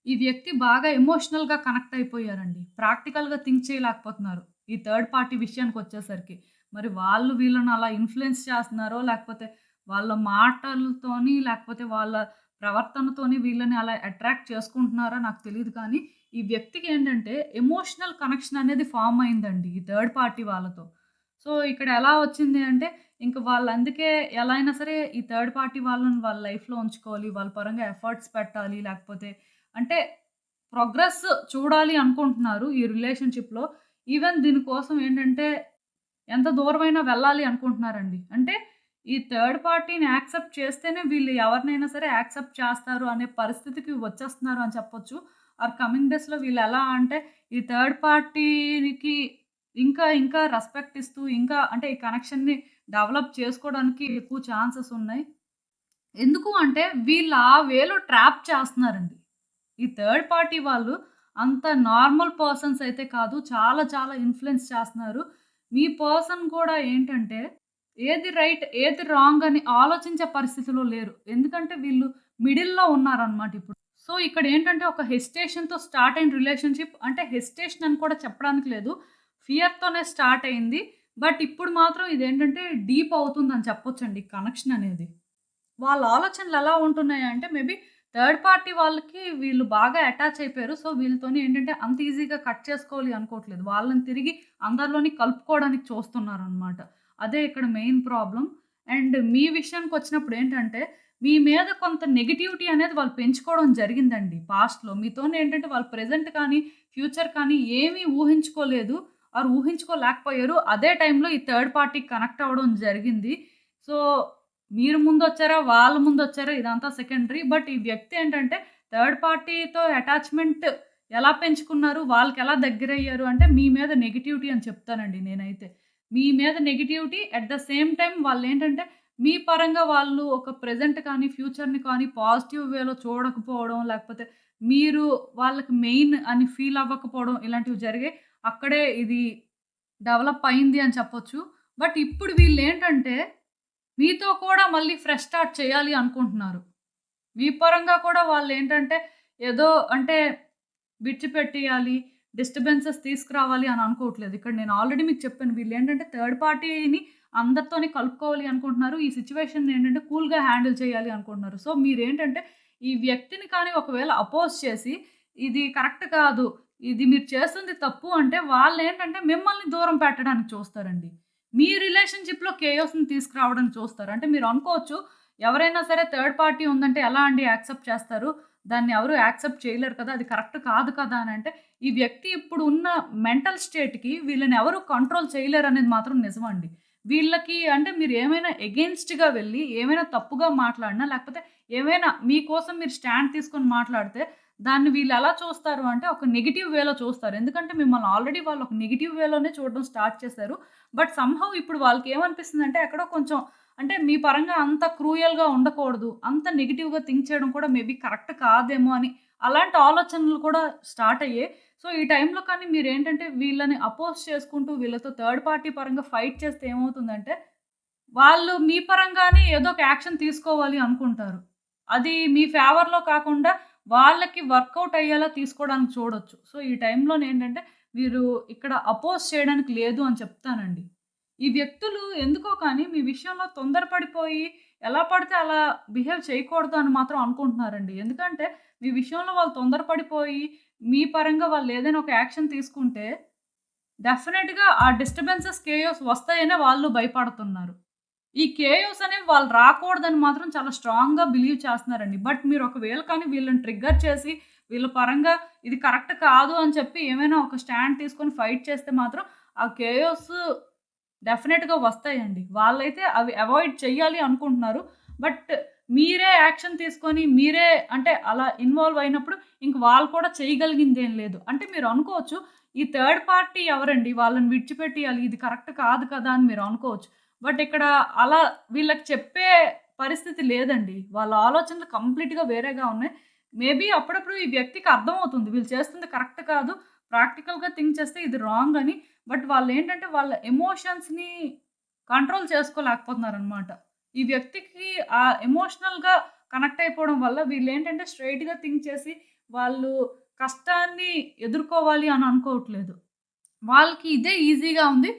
ఈ వ్యక్తి బాగా ఎమోషనల్‌గా కనెక్ట్ అయిపోయారండి. ప్రాక్టికల్‌గా థింక్ చేయలేకపోతున్నారు. ఈ థర్డ్ పార్టీ విషయానికొచ్చేసరికి. మరి వాళ్ళు వీళ్ళని అలా ఇన్‌ఫ్లూయెన్స్ చేస్తున్నారో, లేకపోతే వాళ్ళ మాటలతోని, లేకపోతే వాళ్ళ ప్రవర్తనతోని వీళ్ళని అలా అట్రాక్ట్ చేసుకుంటున్నారా నాకు తెలీదు కానీ, ఈ వ్యక్తికేంటంటే ఎమోషనల్ కనెక్షన్ అనేది ఫార్మ్ అయిందండి ఈ థర్డ్ పార్టీ వాళ్ళతో. సో, ఇక్కడ ఎలా వచ్చింది అంటే, ఇంక వాళ్ళందుకే ఎలా అయినా సరే ఈ థర్డ్ పార్టీ వాళ్ళని వాళ్ళ లైఫ్‌లో ఉంచుకోవాలి. వాళ్ళ పరంగా ఎఫర్ట్స్ పెట్టాలి. లేకపోతే అంటే ప్రోగ్రెస్ చూడాలి అనుకుంటున్నారు ఈ రిలేషన్‌షిప్‌లో. ఈవెన్ దీనికోసం ఏంటంటే ఎంత దూరమైనా వెళ్ళాలి అనుకుంటున్నారండి. అంటే ఈ థర్డ్ పార్టీని యాక్సెప్ట్ చేస్తేనే వీళ్ళు ఎవరినైనా సరే యాక్సెప్ట్ చేస్తారు అనే పరిస్థితికి వచ్చేస్తున్నారు అని చెప్పొచ్చు. ఆర్ కమింగ్ డేస్‌లో వీళ్ళెలా అంటే ఈ థర్డ్ పార్టీకి ఇంకా రెస్పెక్ట్ ఇస్తూ ఇంకా అంటే ఈ కనెక్షన్‌ని డెవలప్ చేసుకోవడానికి ఎక్కువ ఛాన్సెస్ ఉన్నాయి. ఎందుకు అంటే వీళ్ళు ఆ వేలో ట్రాప్ చేస్తున్నారండి. ఈ థర్డ్ పార్టీ వాళ్ళు అంత నార్మల్ పర్సన్స్ అయితే కాదు. చాలా ఇన్‌ఫ్లూయెన్స్ చేస్తున్నారు. మీ పర్సన్ కూడా ఏంటంటే ఏది రైట్, ఏది రాంగ్ అని ఆలోచించే పరిస్థితిలో లేరు. ఎందుకంటే వీళ్ళు మిడిల్‌లో ఉన్నారనమాట ఇప్పుడు. సో, ఇక్కడేంటంటే ఒక హెసిటేషన్‌తో స్టార్ట్ అయిన రిలేషన్‌షిప్ అంటే హెసిటేషన్ అని కూడా చెప్పడానికి లేదు. ఫియర్‌తోనే స్టార్ట్ అయింది. బట్ ఇప్పుడు మాత్రం ఇదేంటంటే డీప్ అవుతుందని చెప్పొచ్చండి కనెక్షన్ అనేది. వాళ్ళ ఆలోచనలు ఎలా ఉంటున్నాయంటే మేబీ థర్డ్ పార్టీ వాళ్ళకి వీళ్ళు బాగా అటాచ్ అయిపోయారు. సో, వీళ్ళతోని ఏంటంటే అంత ఈజీగా కట్ చేసుకోవాలి అనుకోవట్లేదు. వాళ్ళని తిరిగి అందరిలోని కలుపుకోవడానికి చూస్తున్నారనమాట. అదే ఇక్కడ మెయిన్ ప్రాబ్లమ్. అండ్ మీ విషయానికొచ్చినప్పుడు ఏంటంటే, మీ మీద కొంత నెగటివిటీ అనేది వాళ్ళు పెంచుకోవడం జరిగిందండి పాస్ట్‌లో. మీతోనేంటంటే వాళ్ళు ప్రెజెంట్ కానీ, ఫ్యూచర్ కానీ ఏమీ ఊహించుకోలేదు. ఆర్ ఊహించుకోలేకపోయారు. అదే టైంలో ఈ థర్డ్ పార్టీకి కనెక్ట్ అవ్వడం జరిగింది. సో మీరు ముందొచ్చారా? వాళ్ళు ముందొచ్చారా? ఇదంతా సెకండరీ. బట్ ఈ వ్యక్తి ఏంటంటే థర్డ్ పార్టీతో అటాచ్‌మెంట్ ఎలా పెంచుకున్నారు? వాళ్ళకెలా దగ్గరయ్యారు అంటే మీ మీద నెగటివిటీ అని చెప్తానండి నేనైతే. మీ మీద negativity at the same time వాళ్ళేంటంటే మీ పరంగా వాళ్ళు ఒక ప్రెజెంట్ కానీ, ఫ్యూచర్‌ని కానీ పాజిటివ్ వేలో చూడకపోవడం, లేకపోతే మీరు వాళ్ళకి మెయిన్ అని ఫీల్ అవ్వకపోవడం ఇలాంటివి జరిగాయి. అక్కడే ఇది డెవలప్ అయింది అని చెప్పొచ్చు. బట్ ఇప్పుడు వీళ్ళేంటంటే మీతో కూడా మళ్ళీ ఫ్రెష్ స్టార్ట్ చేయాలి అనుకుంటున్నారు. మీ పరంగా కూడా వాళ్ళేంటంటే, ఏదో అంటే విడిచిపెట్టేయాలి, డిస్టర్బెన్సెస్ తీసుకురావాలి అని అనుకోవట్లేదు. ఇక్కడ నేను ఆల్రెడీ మీకు చెప్పాను. వీళ్ళేంటంటే థర్డ్ పార్టీని అందరితోని కలుపుకోవాలి అనుకుంటున్నారు. ఈ సిట్యుయేషన్‌ని ఏంటంటే కూల్‌గా హ్యాండిల్ చేయాలి అనుకుంటున్నారు. సో, మీరేంటంటే ఈ వ్యక్తిని కానీ ఒకవేళ అపోజ్ చేసి, ఇది కరెక్ట్ కాదు, ఇది మీరు చేస్తుంది తప్పు అంటే వాళ్ళేంటంటే మిమ్మల్ని దూరం పెట్టడానికి చూస్తారండి. మీ రిలేషన్‌షిప్‌లో కేయోస్‌ని తీసుకురావడానికి చూస్తారు. అంటే మీరు అనుకోవచ్చు, ఎవరైనా సరే థర్డ్ పార్టీ ఉందంటే ఎలా అండి యాక్సెప్ట్ చేస్తారు? దాన్ని ఎవరు యాక్సెప్ట్ చేయలేరు కదా! అది కరెక్ట్ కాదు కదా! అనంటే, ఈ వ్యక్తి ఇప్పుడు ఉన్న మెంటల్ స్టేట్‌కి వీళ్ళని ఎవరు కంట్రోల్ చేయలేరనేది మాత్రం నిజమండి. వీళ్ళకి అంటే మీరు ఏమైనా ఎగెయిన్స్ట్‌గా వెళ్లి, ఏమైనా తప్పుగా మాట్లాడినా, లేకపోతే ఏమైనా మీకోసం మీరు స్టాండ్ తీసుకొని మాట్లాడితే, దాన్ని వీళ్ళెలా చూస్తారు అంటే, ఒక నెగెటివ్ వేలో చూస్తారు. ఎందుకంటే మిమ్మల్ని ఆల్రెడీ వాళ్ళు ఒక నెగెటివ్ వేలోనే చూడడం స్టార్ట్ చేశారు. బట్ సమ్‌హౌ ఇప్పుడు వాళ్ళకేమనిపిస్తుందంటే ఎక్కడో కొంచెం అంటే మీ పరంగా అంత క్రూయల్‌గా ఉండకూడదు. అంత నెగెటివ్‌గా థింక్ చేయడం కూడా మేబీ కరెక్ట్ కాదేమో అని అలాంటి ఆలోచనలు కూడా స్టార్ట్ అయ్యాయి. సో, ఈ టైంలో కానీ మీరేంటంటే వీళ్ళని అపోజ్ చేసుకుంటూ వీళ్ళతో థర్డ్ పార్టీ పరంగా ఫైట్ చేస్తే ఏమవుతుందంటే వాళ్ళు మీ పరంగానే ఏదో ఒక యాక్షన్ తీసుకోవాలి అనుకుంటారు. అది మీ ఫేవర్‌లో కాకుండా వాళ్ళకి వర్కౌట్ అయ్యేలా తీసుకోవడానికి చూడొచ్చు. సో, ఈ టైంలోనేంటంటే మీరు ఇక్కడ అపోజ్ చేయడానికి లేదు అని చెప్తానండి. ఈ వ్యక్తులు ఎందుకో కానీ మీ విషయంలో తొందరపడిపోయి ఎలా పడితే అలా బిహేవ్ చేయకూడదు అని మాత్రం అనుకుంటున్నారండి. ఎందుకంటే మీ విషయంలో వాళ్ళు తొందరపడిపోయి మీ పరంగా వాళ్ళు ఏదైనా ఒక యాక్షన్ తీసుకుంటే డెఫినిట్‌గా ఆ డిస్టర్బెన్సెస్, కేయోస్ వస్తాయనే వాళ్ళు భయపడుతున్నారు. ఈ కేయోస్ అనేవి వాళ్ళు రాకూడదని మాత్రం చాలా స్ట్రాంగ్‌గా బిలీవ్ చేస్తున్నారండి. బట్ మీరు ఒకవేళ కానీ వీళ్ళని ట్రిగ్గర్ చేసి, వీళ్ళ పరంగా ఇది కరెక్ట్ కాదు అని చెప్పి ఏమైనా ఒక స్టాండ్ తీసుకొని ఫైట్ చేస్తే మాత్రం ఆ కేయోస్ డెఫినిట్‌గా వస్తాయండి. వాళ్ళైతే అవి అవాయిడ్ చెయ్యాలి అనుకుంటున్నారు. బట్ మీరే యాక్షన్ తీసుకొని మీరే అంటే అలా ఇన్వాల్వ్ అయినప్పుడు ఇంక వాళ్ళు కూడా చేయగలిగిందేం లేదు. అంటే మీరు అనుకోవచ్చు ఈ థర్డ్ పార్టీ ఎవరండి? వాళ్ళని విడిచిపెట్టేయాలి. ఇది కరెక్ట్ కాదు కదా! అని మీరు అనుకోవచ్చు. బట్ ఇక్కడ అలా వీళ్ళకి చెప్పే పరిస్థితి లేదండి. వాళ్ళ ఆలోచనలు కంప్లీట్‌గా వేరేగా ఉన్నాయి. మేబీ అప్పుడప్పుడు ఈ వ్యక్తికి అర్థమవుతుంది. వీళ్ళు చేస్తుంది కరెక్ట్ కాదు. ప్రాక్టికల్‌గా థింక్ చేస్తే ఇది రాంగ్ అని. బట్ వాళ్ళేంటంటే వాళ్ళ ఎమోషన్స్‌ని కంట్రోల్ చేసుకోలేకపోతున్నారనమాట. ఈ వ్యక్తికి ఆ ఎమోషనల్‌గా కనెక్ట్ అయిపోవడం వల్ల వీళ్ళేంటంటే స్ట్రెయిట్‌గా థింక్ చేసి వాళ్ళు కష్టాన్ని ఎదుర్కోవాలి అని అనుకోవట్లేదు. వాళ్ళకి ఇదే ఈజీగా ఉంది.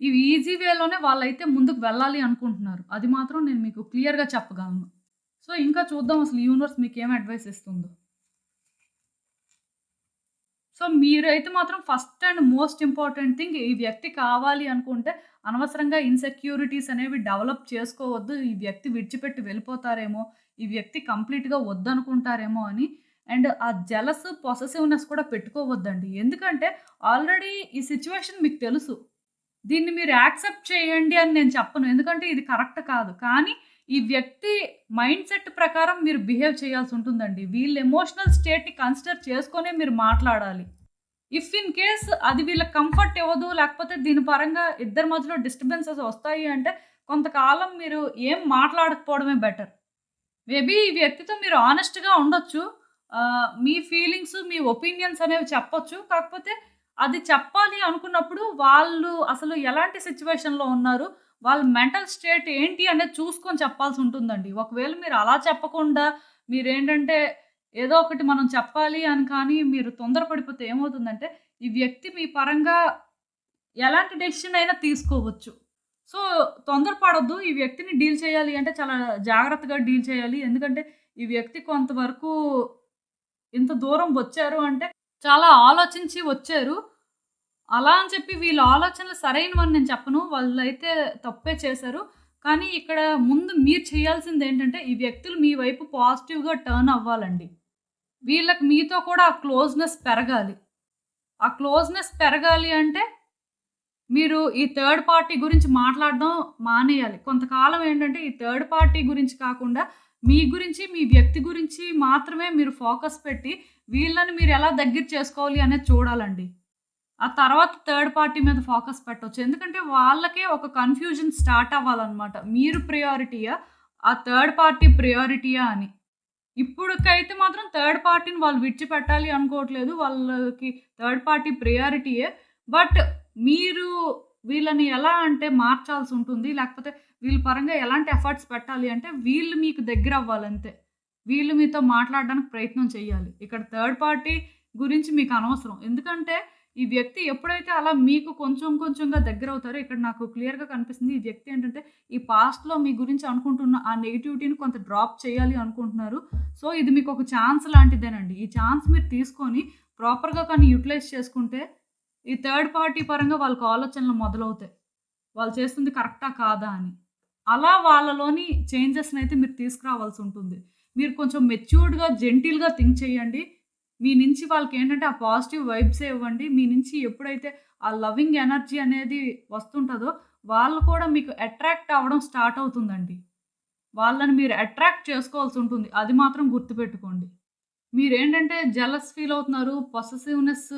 ఇవి ఈజీ వేలోనే వాళ్ళైతే ముందుకు వెళ్ళాలి అనుకుంటున్నారు. అది మాత్రం నేను మీకు క్లియర్‌గా చెప్పగలను. సో, ఇంకా చూద్దాం అసలు యూనివర్స్ మీకేం అడ్వైస్ ఇస్తుందో. సో, మీరైతే మాత్రం first and most important thing ఈ వ్యక్తి కావాలి అనుకుంటే అనవసరంగా ఇన్‌సెక్యూరిటీస్ అనేవి డెవలప్ చేసుకోవద్దు. ఈ వ్యక్తి విడిచిపెట్టి వెళ్ళిపోతారేమో, ఈ వ్యక్తి కంప్లీట్‌గా వద్దనుకుంటారేమో అని. అండ్ ఆ జెలస్, పొసెసివ్‌నెస్ కూడా పెట్టుకోవద్దండి. ఎందుకంటే ఆల్రెడీ ఈ సిట్యుయేషన్ మీకు తెలుసు. దీన్ని మీరు యాక్సెప్ట్ చేయండి అని నేను చెప్పను. ఎందుకంటే ఇది కరెక్ట్ కాదు. కానీ ఈ వ్యక్తి మైండ్‌సెట్ ప్రకారం మీరు బిహేవ్ చేయాల్సుంటుందండి. వీళ్ళ ఎమోషనల్ స్టేట్‌ని కన్సిడర్ చేసుకొనే మీరు మాట్లాడాలి. ఇఫ్ ఇన్ కేస్ అది వీళ్ళకి కంఫర్ట్ ఇవ్వదు, లేకపోతే దీని పరంగా ఇద్దరి మధ్యలో డిస్టర్బెన్సెస్ వస్తాయి అంటే కొంతకాలం మీరు ఏం మాట్లాడకపోవడమే బెటర్. మేబీ ఈ వ్యక్తితో మీరు హానెస్ట్‌గా ఉండొచ్చు. మీ ఫీలింగ్స్, మీ ఒపీనియన్స్ అనేవి చెప్పొచ్చు. కాకపోతే అది చెప్పాలి అనుకున్నప్పుడు వాళ్ళు అసలు ఎలాంటి సిట్యుయేషన్‌లో ఉన్నారు? వాళ్ళ మెంటల్ స్టేట్ ఏంటి అనేది చూసుకొని చెప్పాల్సుంటుందండి. ఒకవేళ మీరు అలా చెప్పకుండా మీరేంటంటే ఏదో ఒకటి మనం చెప్పాలి అని కానీ మీరు తొందరపడిపోతే ఏమవుతుందంటే, ఈ వ్యక్తి మీ పరంగా ఎలాంటి డెసిషన్ అయినా తీసుకోవచ్చు. సో, తొందరపడొద్దు. ఈ వ్యక్తిని డీల్ చేయాలి అంటే చాలా జాగ్రత్తగా డీల్ చేయాలి. ఎందుకంటే, ఈ వ్యక్తి కొంతవరకు ఇంత దూరం వచ్చారు అంటే చాలా ఆలోచించి వచ్చారు. అలా అని చెప్పి వీళ్ళ ఆలోచనలు సరైనవని నేను చెప్పను. వాళ్ళైతే తప్పే చేశారు. కానీ ఇక్కడ ముందు మీరు చేయాల్సిందేంటంటే, ఈ వ్యక్తులు మీ వైపు పాజిటివ్‌గా టర్న్ అవ్వాలండి. వీళ్ళకి మీతో కూడా ఆ క్లోజ్‌నెస్ పెరగాలి. ఆ క్లోజ్‌నెస్ పెరగాలి అంటే మీరు ఈ థర్డ్ పార్టీ గురించి మాట్లాడడం మానేయాలి. కొంతకాలం ఏంటంటే ఈ థర్డ్ పార్టీ గురించి కాకుండా మీ గురించి, మీ వ్యక్తి గురించి మాత్రమే మీరు ఫోకస్ పెట్టి వీళ్ళని మీరు ఎలా దగ్గర చేసుకోవాలి అనేది చూడాలండి. ఆ తర్వాత థర్డ్ పార్టీ మీద ఫోకస్ పెట్టొచ్చు. ఎందుకంటే వాళ్ళకే ఒక కన్‌ఫ్యూజన్ స్టార్ట్ అవ్వాలన్నమాట. మీరు ప్రయారిటీయా? ఆ థర్డ్ పార్టీ ప్రయారిటీయా అని. ఇప్పుడుకైతే మాత్రం థర్డ్ పార్టీని వాళ్ళు విడిచిపెట్టాలి అనుకోవట్లేదు. వాళ్ళకి థర్డ్ పార్టీ ప్రయారిటీయే. బట్ మీరు వీళ్ళని ఎలా అంటే మార్చాల్సుంటుంది. లేకపోతే వీళ్ళ పరంగా ఎలాంటి ఎఫర్ట్స్ పెట్టాలి అంటే వీళ్ళు మీకు దగ్గరవ్వాలంతే. వీళ్ళు మీతో మాట్లాడడానికి ప్రయత్నం చేయాలి. ఇక్కడ థర్డ్ పార్టీ గురించి మీకు అనవసరం. ఎందుకంటే ఈ వ్యక్తి ఎప్పుడైతే అలా మీకు కొంచెం కొంచెంగా దగ్గరవుతారో ఇక్కడ నాకు క్లియర్‌గా కనిపిస్తుంది. ఈ వ్యక్తి ఏంటంటే ఈ పాస్ట్‌లో మీ గురించి అనుకుంటున్న ఆ నెగటివిటీని కొంత డ్రాప్ చేయాలి అనుకుంటున్నారు. సో, ఇది మీకొక ఛాన్స్ లాంటిదేనండి. ఈ ఛాన్స్ మీరు తీసుకొని ప్రాపర్‌గా కానీ యుటిలైజ్ చేసుకుంటే ఈ థర్డ్ పార్టీ పరంగా వాళ్ళకి ఆలోచనలు మొదలవుతాయి. వాళ్ళు చేస్తుంది కరెక్టా? కాదా? అని. అలా వాళ్ళలోని చేంజెస్‌నైతే మీరు తీసుకురావాల్సుంటుంది. మీరు కొంచెం మెచ్యూర్డ్‌గా, జెంటిల్‌గా థింక్ చేయండి. మీ నుంచి వాళ్ళకేంటంటే ఆ పాజిటివ్ వైబ్సే ఇవ్వండి. మీ నుంచి ఎప్పుడైతే ఆ లవింగ్ ఎనర్జీ అనేది వస్తుంటదో, వాళ్ళు కూడా మీకు అట్రాక్ట్ అవ్వడం స్టార్ట్ అవుతుందండి. వాళ్ళని మీరు అట్రాక్ట్ చేసుకోవాల్సుంటుంది. అది మాత్రం గుర్తుపెట్టుకోండి. మీరేంటంటే జెలస్ ఫీల్ అవుతున్నారు, పొసెసివ్‌నెస్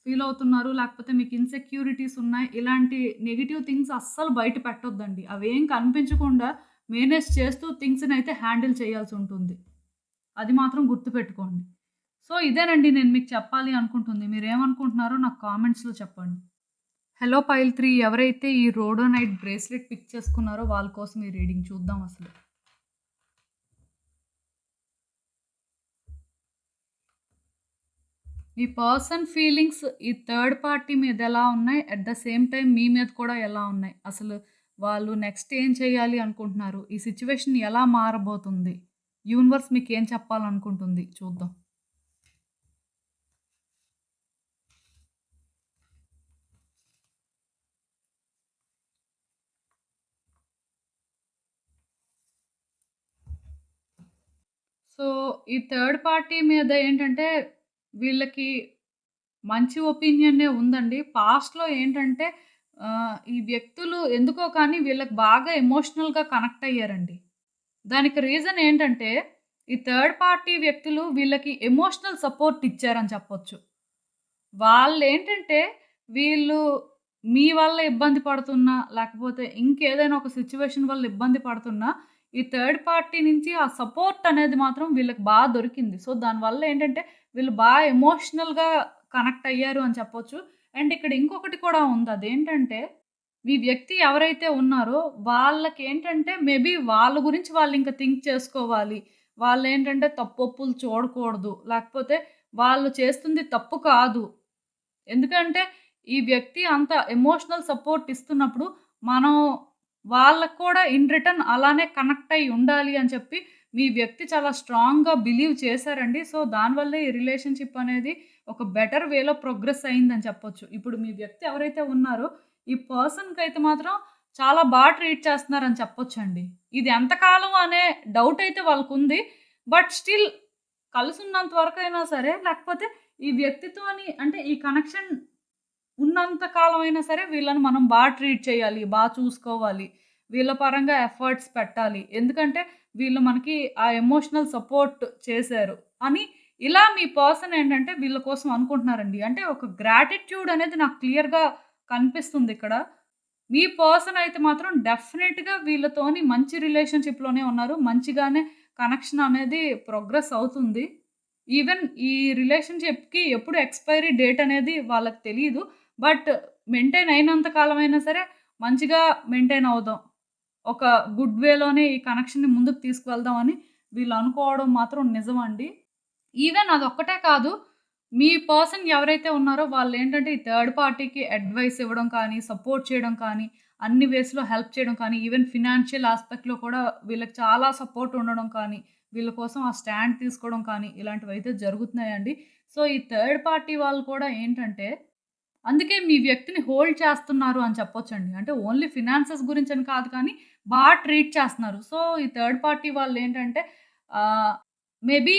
ఫీల్ అవుతున్నారు, లేకపోతే మీకు ఇన్‌సెక్యూరిటీస్ ఉన్నాయి. ఇలాంటి నెగెటివ్ థింగ్స్ అస్సలు బయట పెట్టొద్దండి. అవేం కనిపించకుండా మేనేజ్ చేస్తూ థింగ్స్‌నైతే హ్యాండిల్ చేయాల్సుంటుంది. అది మాత్రం గుర్తుపెట్టుకోండి. సో, ఇదేనండి నేను మీకు చెప్పాలి అనుకుంటుంది. మీరేమనుకుంటున్నారో నాకు కామెంట్స్‌లో చెప్పండి. హలో పైల్ 3 ఎవరైతే ఈ రోడోనైట్ బ్రేస్లెట్ పిక్ చేసుకున్నారో వాళ్ళ కోసం ఈ రీడింగ్ చూద్దాం అసలు. మీ పర్సన్ ఫీలింగ్స్ ఈ థర్డ్ పార్టీ మీద ఎలా ఉన్నాయి? అట్ ద సేమ్ టైమ్ మీ మీద కూడా ఎలా ఉన్నాయి? అసలు వాళ్ళు నెక్స్ట్ ఏం చేయాలి అనుకుంటున్నారు? ఈ సిట్యుయేషన్ ఎలా మారబోతుంది? యూనివర్స్ మీకేం చెప్పాలనుకుంటుంది? చూద్దాం. సో, ఈ థర్డ్ పార్టీ మీద ఏంటంటే వీళ్ళకి మంచి ఒపీనియనే ఉందండి. పాస్ట్‌లో ఏంటంటే ఈ వ్యక్తులు ఎందుకో కానీ వీళ్ళకి బాగా ఎమోషనల్‌గా కనెక్ట్ అయ్యారండి. దానికి రీజన్ ఏంటంటే ఈ థర్డ్ పార్టీ వ్యక్తులు వీళ్ళకి ఎమోషనల్ సపోర్ట్ ఇచ్చారని చెప్పొచ్చు. వాళ్ళేంటంటే వీళ్ళు మీ వల్ల ఇబ్బంది పడుతున్నా, లేకపోతే ఇంకేదైనా ఒక సిట్యుయేషన్ వల్ల ఇబ్బంది పడుతున్నా, ఈ థర్డ్ పార్టీ నుంచి ఆ సపోర్ట్ అనేది మాత్రం వీళ్ళకి దొరికింది. సో, దానివల్ల ఏంటంటే వీళ్ళు ఎమోషనల్‌గా కనెక్ట్ అయ్యారు అని చెప్పొచ్చు. అండ్ ఇక్కడ ఇంకొకటి కూడా ఉంది. అదేంటంటే మీ వ్యక్తి ఎవరైతే ఉన్నారో వాళ్ళకేంటంటే మేబీ వాళ్ళ గురించి వాళ్ళింక థింక్ చేసుకోవాలి. వాళ్ళేంటంటే తప్పొప్పులు చూడకూడదు. లేకపోతే వాళ్ళు చేస్తుంది తప్పు కాదు. ఎందుకంటే, ఈ వ్యక్తి అంత ఎమోషనల్ సపోర్ట్ ఇస్తున్నప్పుడు, మనం వాళ్ళకి కూడా ఇన్ రిటర్న్ అలానే కనెక్ట్ అయ్యి ఉండాలి అని చెప్పి, మీ వ్యక్తి చాలా స్ట్రాంగ్‌గా బిలీవ్ చేశారండి. సో, దానివల్లే ఈ రిలేషన్‌షిప్ అనేది ఒక బెటర్ వేలో ప్రోగ్రెస్ అయిందని చెప్పొచ్చు. ఇప్పుడు మీ వ్యక్తి ఎవరైతే ఉన్నారో, ఈ పర్సన్‌కైతే మాత్రం చాలా ట్రీట్ చేస్తున్నారని చెప్పొచ్చండి. ఇది ఎంతకాలం అనే డౌట్ అయితే వాళ్ళకుంది. బట్ స్టిల్ కలిసున్నంత వరకైనా సరే, లేకపోతే ఈ వ్యక్తితోని అంటే ఈ కనెక్షన్ ఉన్నంత కాలమైనా సరే వీళ్ళని మనం ట్రీట్ చేయాలి. చూసుకోవాలి. వీళ్ళ పరంగా ఎఫర్ట్స్ పెట్టాలి. ఎందుకంటే వీళ్ళు మనకి ఆ ఎమోషనల్ సపోర్ట్ చేశారు అని ఇలా మీ పర్సన్ ఏంటంటే వీళ్ళ కోసం అనుకుంటున్నారండి. అంటే ఒక గ్రాటిట్యూడ్ అనేది నాకు క్లియర్‌గా కనిపిస్తుందిక్కడ. మీ పర్సన్ అయితే మాత్రం డెఫినిట్‌గా వీళ్ళతోని మంచి రిలేషన్‌షిప్‌లోనే ఉన్నారు. మంచిగానే కనెక్షన్ అనేది ప్రోగ్రెస్ అవుతుంది. ఈవెన్ ఈ రిలేషన్‌షిప్‌కి ఎప్పుడు ఎక్స్‌పైరీ డేట్ అనేది వాళ్ళకి తెలీదు. బట్ మెయింటైన్ అయినంత కాలమైనా సరే మంచిగా మెయింటైన్ అవుదాం. ఒక గుడ్ వేలోనే ఈ కనెక్షన్‌ని ముందుకు తీసుకువెళ్దాం అని వీళ్ళు అనుకోవడం మాత్రం నిజమండి. ఈవెన్ అదొక్కటే కాదు. మీ పర్సన్ ఎవరైతే ఉన్నారో వాళ్ళేంటంటే ఈ థర్డ్ పార్టీకి అడ్వైస్ ఇవ్వడం కానీ, సపోర్ట్ చేయడం కానీ, అన్ని వేస్‌లో హెల్ప్ చేయడం కానీ, ఈవెన్ ఫినాన్షియల్ యాస్పెక్ట్‌లో కూడా వీళ్ళకి చాలా సపోర్ట్ ఉండడం కానీ, వీళ్ళ కోసం ఆ స్టాండ్ తీసుకోవడం కానీ, ఇలాంటివైతే జరుగుతున్నాయండి. సో, ఈ థర్డ్ పార్టీ వాళ్ళు కూడా ఏంటంటే అందుకే మీ వ్యక్తిని హోల్డ్ చేస్తున్నారు అని చెప్పొచ్చండి. అంటే ఓన్లీ ఫినాన్సెస్ గురించని కాదు కానీ, ట్రీట్ చేస్తున్నారు. సో, ఈ థర్డ్ పార్టీ వాళ్ళేంటంటే ఆహ్, మేబీ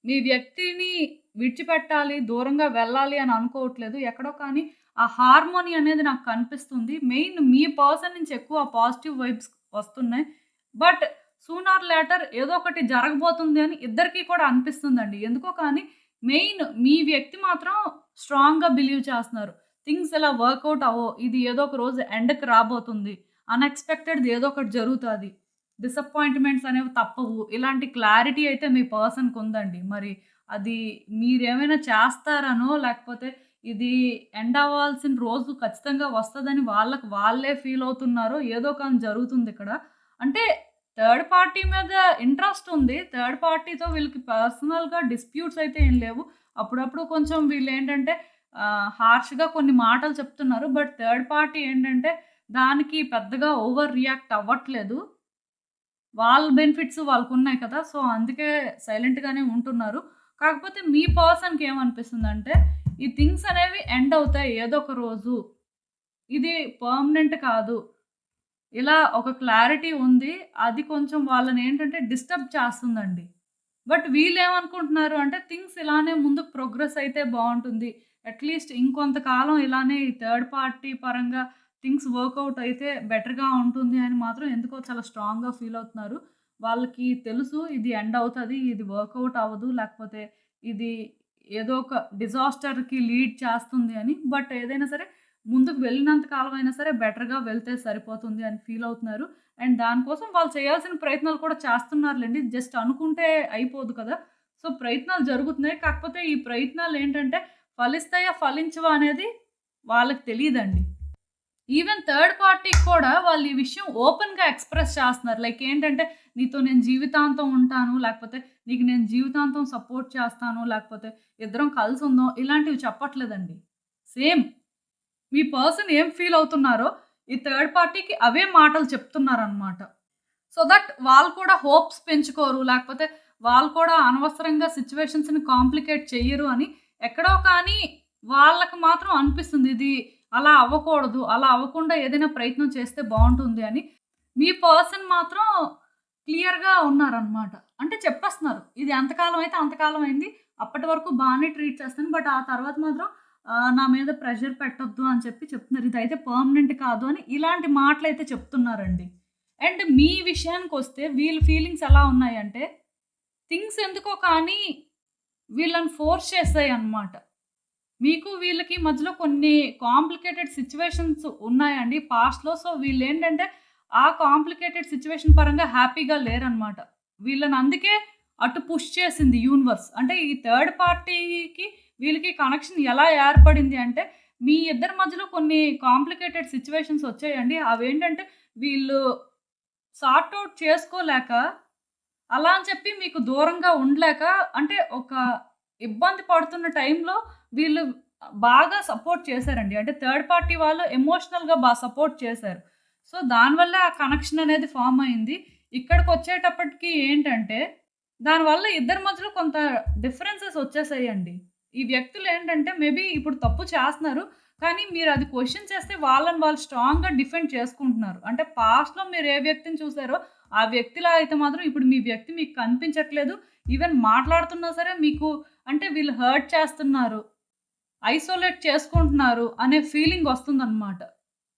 మీ వ్యక్తిని విడిచిపెట్టాలి, దూరంగా వెళ్ళాలి అని అనుకోవట్లేదు. ఎక్కడో కానీ ఆ హార్మోనీ అనేది నాకు కనిపిస్తుంది. మెయిన్ మీ పర్సన్ నుంచి ఎక్కువ పాజిటివ్ వైబ్స్ వస్తున్నాయి. బట్ సూన్ ఆర్ లేటర్ ఏదో ఒకటి జరగబోతుంది అని ఇద్దరికీ కూడా అనిపిస్తుందండి. ఎందుకో కానీ మెయిన్ మీ వ్యక్తి మాత్రం స్ట్రాంగ్‌గా బిలీవ్ చేస్తున్నారు. థింగ్స్ ఇలా వర్కౌట్ అవ్వవు. ఇది ఏదో ఒక రోజు ఎండ్‌కి రాబోతుంది. అన్‌ఎక్స్‌పెక్టెడ్‌ది ఏదో ఒకటి జరుగుతాది. డిసప్పాయింట్‌మెంట్స్ అనేవి తప్పవు. ఇలాంటి క్లారిటీ అయితే మీ పర్సన్‌కుందండి. మరి అది మీరేమైనా చేస్తారనో, లేకపోతే ఇది ఎండ్ అవ్వాల్సిన రోజు ఖచ్చితంగా వస్తదని వాళ్ళకి వాళ్ళే ఫీల్ అవుతున్నారో ఏదో కానీ జరుగుతుందిక్కడ. అంటే థర్డ్ పార్టీ మీద ఇంట్రెస్ట్ ఉంది. థర్డ్ పార్టీతో వీళ్ళకి పర్సనల్‌గా డిస్ప్యూట్స్ అయితే ఏం లేవు. అప్పుడప్పుడు కొంచెం వీళ్ళేంటంటే హార్ష్‌గా కొన్ని మాటలు చెప్తున్నారు. బట్ థర్డ్ పార్టీ ఏంటంటే దానికి పెద్దగా ఓవర్ రియాక్ట్ అవ్వట్లేదు. వాళ్ళ బెనిఫిట్స్ వాళ్ళకున్నాయి కదా! సో, అందుకే సైలెంట్‌గానే ఉంటున్నారు. కాకపోతే మీ పర్సన్‌కి ఏమనిపిస్తుందంటే, ఈ థింగ్స్ అనేవి ఎండ్ అవుతాయి ఏదో ఒక రోజు. ఇది పర్మనెంట్ కాదు. ఇలా ఒక క్లారిటీ ఉంది. అది కొంచెం వాళ్ళనేంటంటే డిస్టర్బ్ చేస్తుందండి. బట్ వీళ్ళేమనుకుంటున్నారు అంటే థింగ్స్ ఇలానే ముందుకు ప్రోగ్రెస్ అయితే బావుంటుంది. అట్‌లీస్ట్ ఇంకొంతకాలం ఇలానే ఈ థర్డ్ పార్టీ పరంగా థింగ్స్ వర్కౌట్ అయితే బెటర్‌గా ఉంటుంది అని మాత్రం ఎందుకో చాలా స్ట్రాంగ్‌గా ఫీల్ అవుతున్నారు. వాళ్ళకి తెలుసు ఇది ఎండ్ అవుతది. ఇది వర్కౌట్ అవ్వదు. లేకపోతే ఇది ఏదో ఒక డిజాస్టర్‌కి లీడ్ చేస్తుంది అని. బట్ ఏదైనా సరే ముందుకు వెళ్ళినంత కాలమైనా సరే బెటర్‌గా వెళ్తే సరిపోతుంది అని ఫీల్ అవుతున్నారు. అండ్ దానికోసం వాళ్ళు చేయాల్సిన ప్రయత్నాలు కూడా చేస్తున్నారులెండి. జస్ట్ అనుకుంటే అయిపోదు కదా! సో, ప్రయత్నాలు జరుగుతున్నాయి. కాకపోతే ఈ ప్రయత్నాలేంటంటే ఫలిస్తాయా? ఫలించవా? అనేది వాళ్ళకి తెలీదండి. ఈవెన్ థర్డ్ పార్టీకి కూడా వాళ్ళు ఈ విషయం ఓపెన్‌గా ఎక్స్‌ప్రెస్ చేస్తున్నారు. లైక్ ఏంటంటే, నీతో నేను జీవితాంతం ఉంటాను. లేకపోతే నీకు నేను జీవితాంతం సపోర్ట్ చేస్తాను. లేకపోతే ఇద్దరం కలిసుందాం. ఇలాంటివి చెప్పట్లేదండి. సేమ్ మీ పర్సన్ ఏం ఫీల్ అవుతున్నారో ఈ థర్డ్ పార్టీకి అవే మాటలు చెప్తున్నారనమాట. సో దట్ వాళ్ళు కూడా హోప్స్ పెంచుకోరు. లేకపోతే వాళ్ళు కూడా అనవసరంగా సిట్యుయేషన్స్‌ని కాంప్లికేట్ చెయ్యరు అని ఎక్కడో కానీ వాళ్ళకి మాత్రం అనిపిస్తుంది. ఇది అలా అవ్వకూడదు. అలా అవ్వకుండా ఏదైనా ప్రయత్నం చేస్తే బావుంటుంది అని. మీ పర్సన్ మాత్రం క్లియర్‌గా ఉన్నారనమాట. అంటే చెప్పేస్తున్నారు. ఇది ఎంతకాలం అయితే అంతకాలం అయింది. అప్పటి వరకు బానే ట్రీట్ చేస్తాను. బట్ ఆ తర్వాత మాత్రం నా మీద ప్రెషర్ పెట్టొద్దు అని చెప్పి చెప్తున్నారు. ఇదైతే పర్మనెంట్ కాదు అని ఇలాంటి మాటలైతే చెప్తున్నారండి. అండ్ మీ విషయానికొస్తే వీళ్ళ ఫీలింగ్స్ ఎలా ఉన్నాయంటే, థింగ్స్ ఎందుకో కానీ వీళ్ళని ఫోర్స్ చేసాయన్నమాట. మీకు వీళ్ళకి మధ్యలో కొన్ని కాంప్లికేటెడ్ సిట్యుయేషన్స్ ఉన్నాయండి పాస్ట్‌లో. సో, వీళ్ళేంటంటే ఆ కాంప్లికేటెడ్ సిట్యుయేషన్ పరంగా హ్యాపీగా లేరనమాట. వీళ్ళని అందుకే అటు పుష్ చేసింది యూనివర్స్. అంటే ఈ థర్డ్ పార్టీకి వీళ్ళకి కనెక్షన్ ఎలా ఏర్పడింది అంటే, మీ ఇద్దరి మధ్యలో కొన్ని కాంప్లికేటెడ్ సిట్యుయేషన్స్ వచ్చాయండి. అవేంటంటే వీళ్ళు సార్ట్ ఔట్ చేసుకోలేక, అలా అని చెప్పి మీకు దూరంగా ఉండలేక అంటే ఒక ఇబ్బంది పడుతున్న టైంలో వీళ్ళు బాగా సపోర్ట్ చేశారండి. అంటే థర్డ్ పార్టీ వాళ్ళు ఎమోషనల్‌గా సపోర్ట్ చేశారు. సో, దానివల్ల ఆ కనెక్షన్ అనేది ఫార్మ్ అయింది. ఇక్కడికొచ్చేటప్పటికి ఏంటంటే, దానివల్ల ఇద్దరి మధ్యలో కొంత డిఫరెన్సెస్ వచ్చేసాయండి. ఈ వ్యక్తులేంటంటే మేబీ ఇప్పుడు తప్పు చేస్తున్నారు. కానీ మీరది క్వెషన్ చేస్తే వాళ్ళని వాళ్ళు స్ట్రాంగ్‌గా డిఫెండ్ చేసుకుంటున్నారు. అంటే పాస్ట్‌లో మీరు ఏ వ్యక్తిని చూసారో, ఆ వ్యక్తిలా అయితే మాత్రం ఇప్పుడు మీ వ్యక్తి మీకు కనిపించట్లేదు. ఈవెన్ మాట్లాడుతున్నా సరే మీకు అంటే వీళ్ళు హర్ట్ చేస్తున్నారు. ఐసోలేట్ చేసుకుంటున్నారు అనే ఫీలింగ్ వస్తుందనమాట.